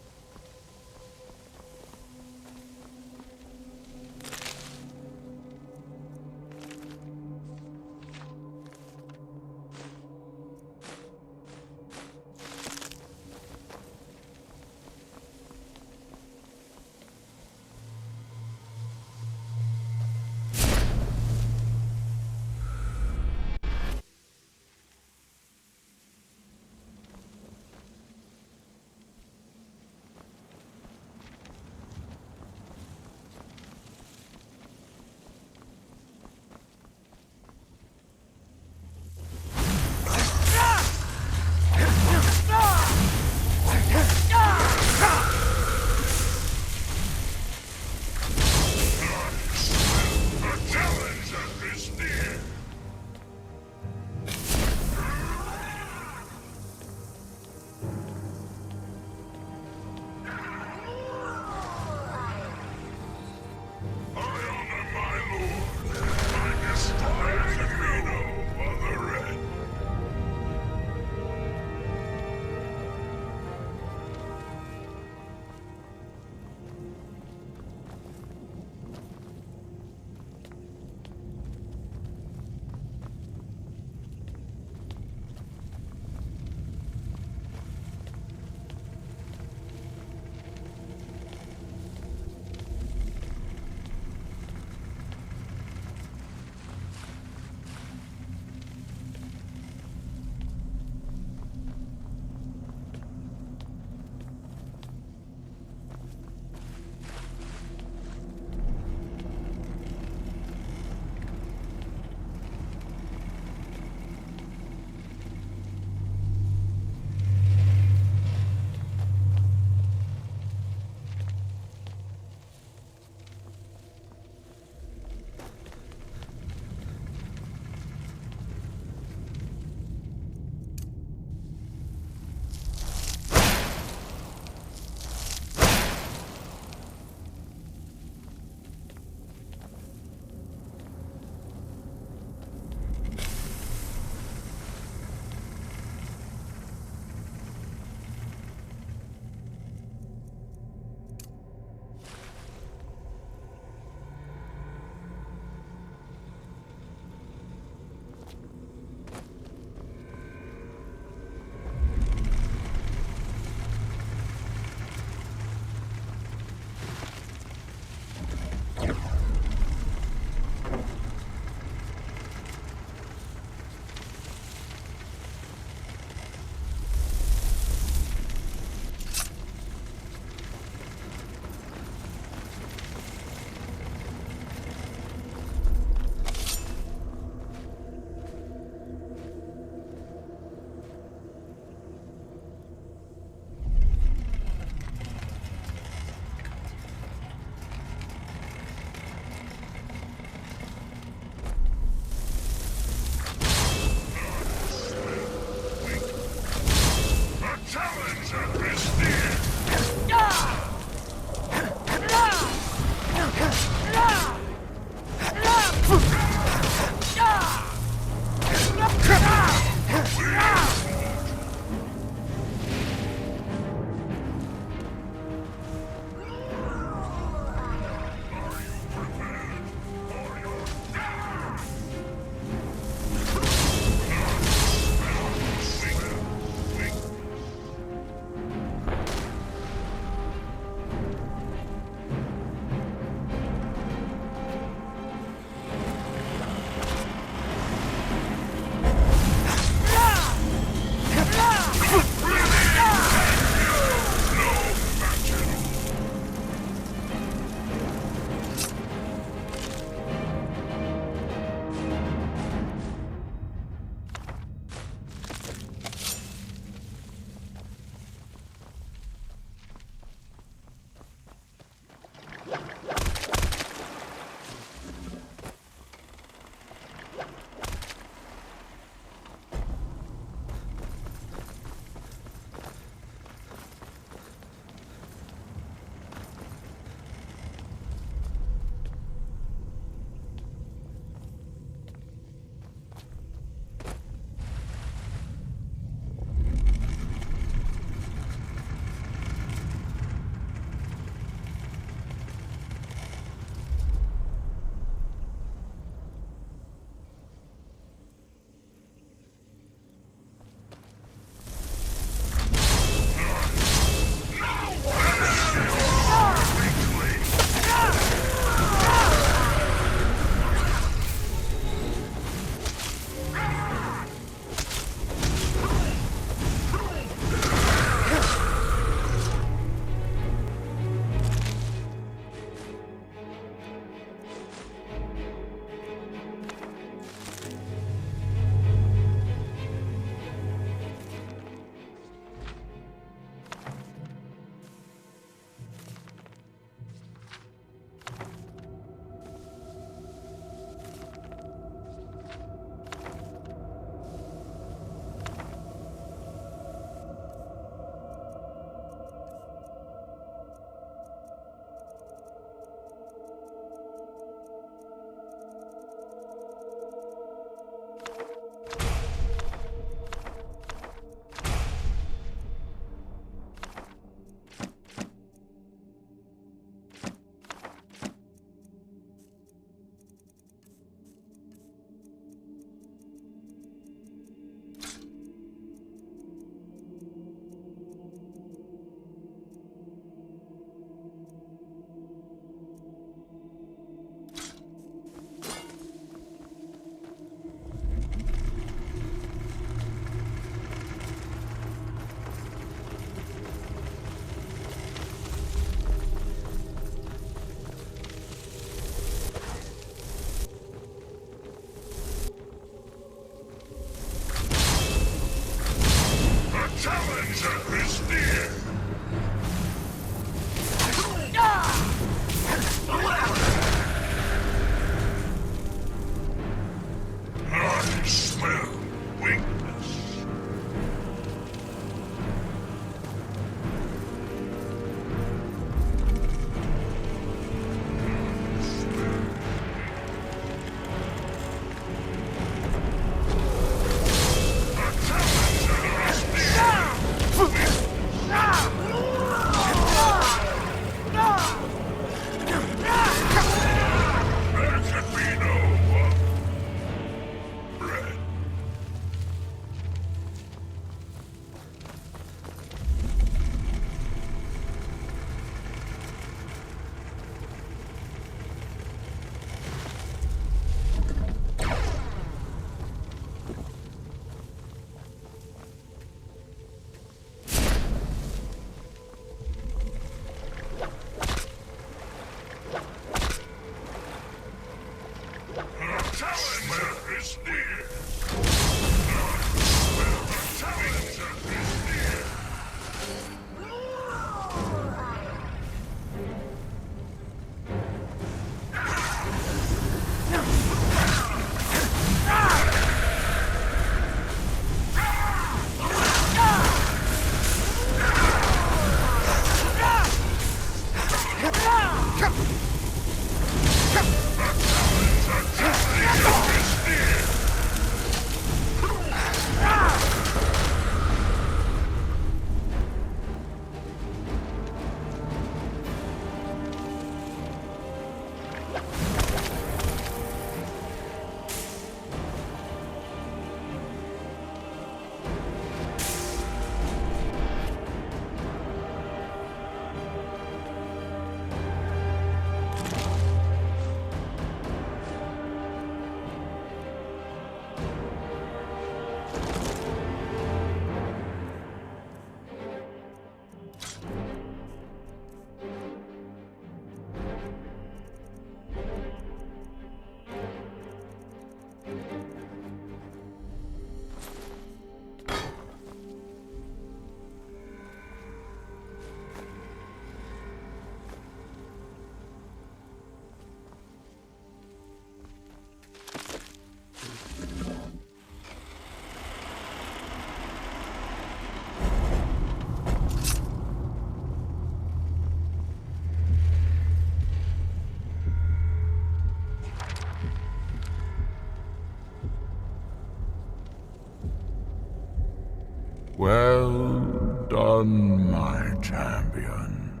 Well done, my champion.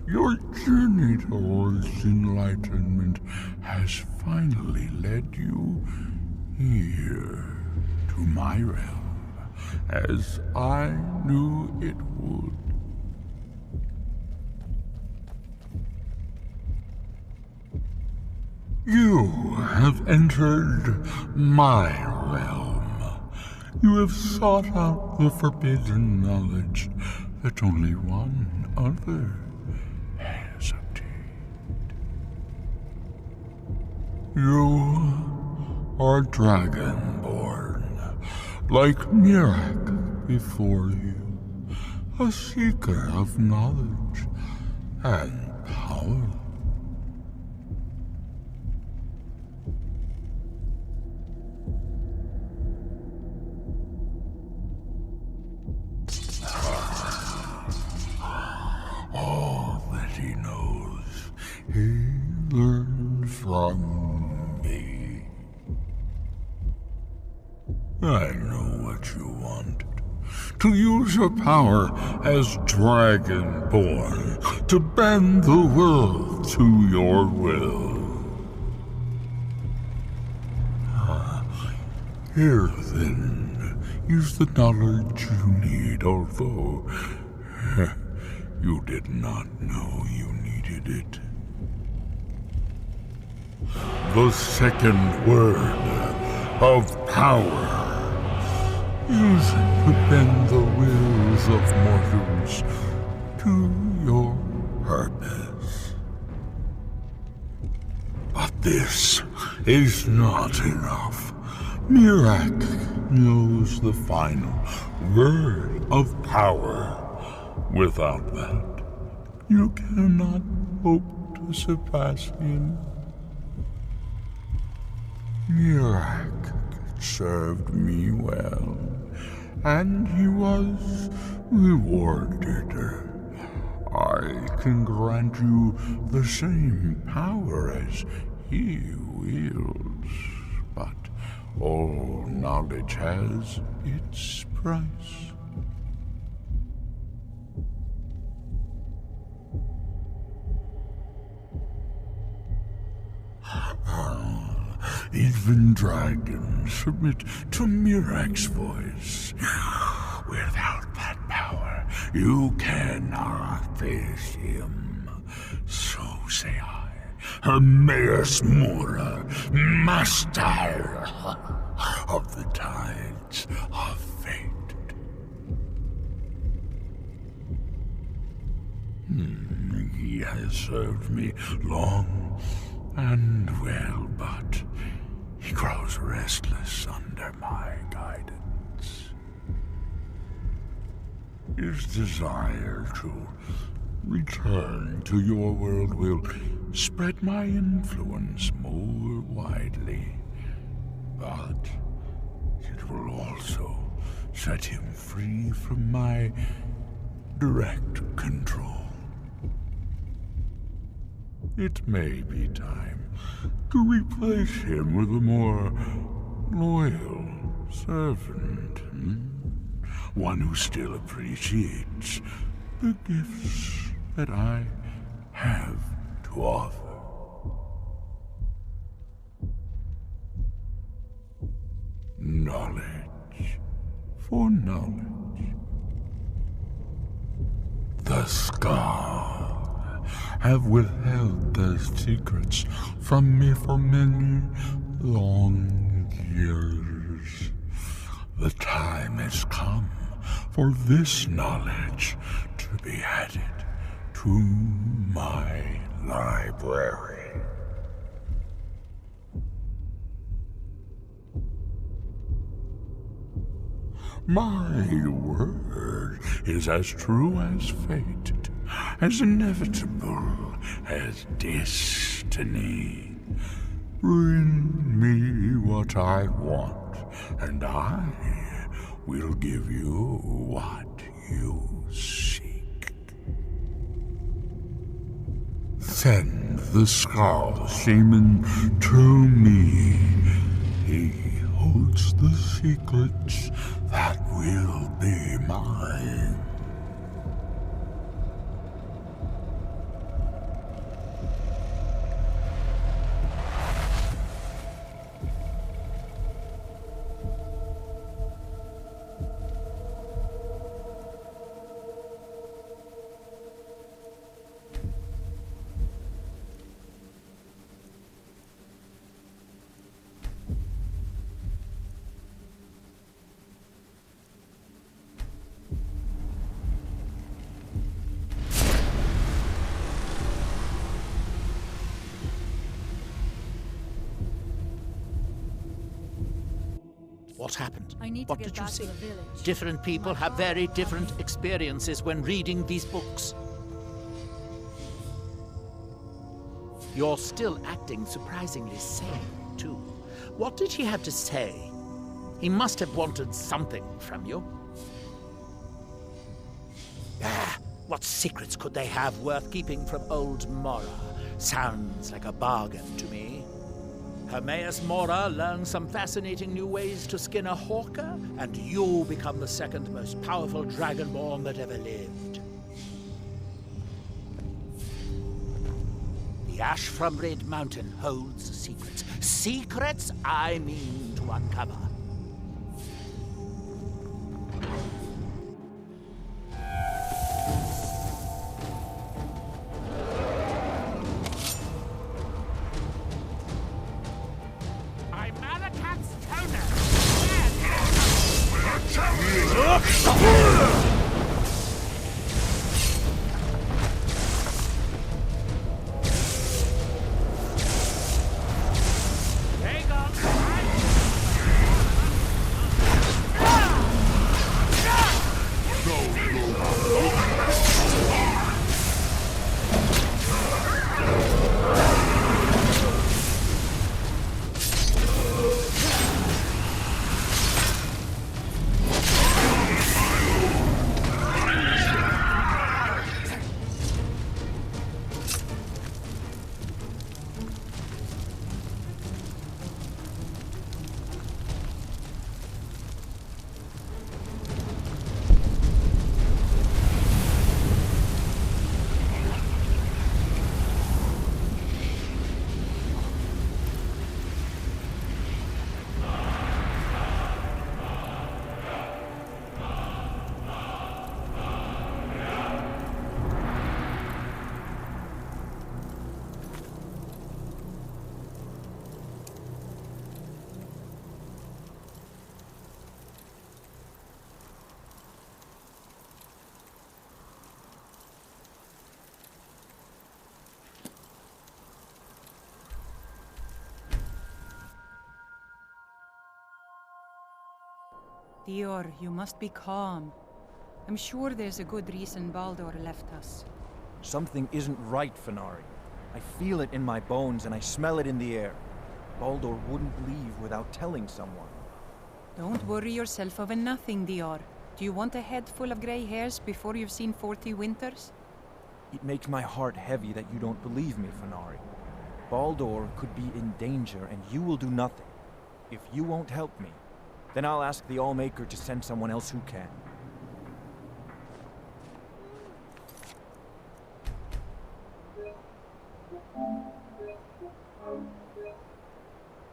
Your journey towards enlightenment has finally led you here to my realm, as I knew it would. You have entered my realm. You have sought out the forbidden knowledge that only one other has obtained. You are dragonborn, like Mirak before you, a seeker of knowledge and power. All that he knows, he learned from me. I know what you wanted. To use your power as Dragonborn, to bend the world to your will. Here then is the knowledge you need, although you did not know you needed it. The second word of power. Use it to bend the wills of mortals to your purpose. But this is not enough. Mirak knows the final word of power. Without that, you cannot hope to surpass him. Mirak served me well, and he was rewarded. I can grant you the same power as he wields, but all knowledge has its price. Even dragons submit to Mirak's voice. Without that power, you cannot face him. So say I, Hermaeus Mora, master of the tides of fate. He has served me long and well, but he grows restless under my guidance. His desire to return to your world will spread my influence more widely, but it will also set him free from my direct control. It may be time to replace him with a more loyal servant. One who still appreciates the gifts that I have to offer. Knowledge for knowledge. The Scar have withheld their secrets from me for many long years. The time has come for this knowledge to be added to my library. My word is as true as fate, as inevitable as destiny. Bring me what I want, and I will give you what you seek. Send the Skull Shaman to me. He holds the secrets that will be mine. What happened? I need to What get did you back see? to the village. Different people have very different experiences when reading these books. You're still acting surprisingly sane, too. What did he have to say? He must have wanted something from you. What secrets could they have worth keeping from old Mora? Sounds like a bargain to me. Hermaeus Mora learns some fascinating new ways to skin a hawker, and you become the second most powerful dragonborn that ever lived. The ash from Red Mountain holds secrets. Secrets I mean to uncover. Dior, you must be calm. I'm sure there's a good reason Baldur left us. Something isn't right, Fenari. I feel it in my bones and I smell it in the air. Baldur wouldn't leave without telling someone. Don't worry yourself over nothing, Dior. Do you want a head full of grey hairs before you've seen 40 winters? It makes my heart heavy that you don't believe me, Fenari. Baldur could be in danger, and you will do nothing. If you won't help me, then I'll ask the Allmaker to send someone else who can.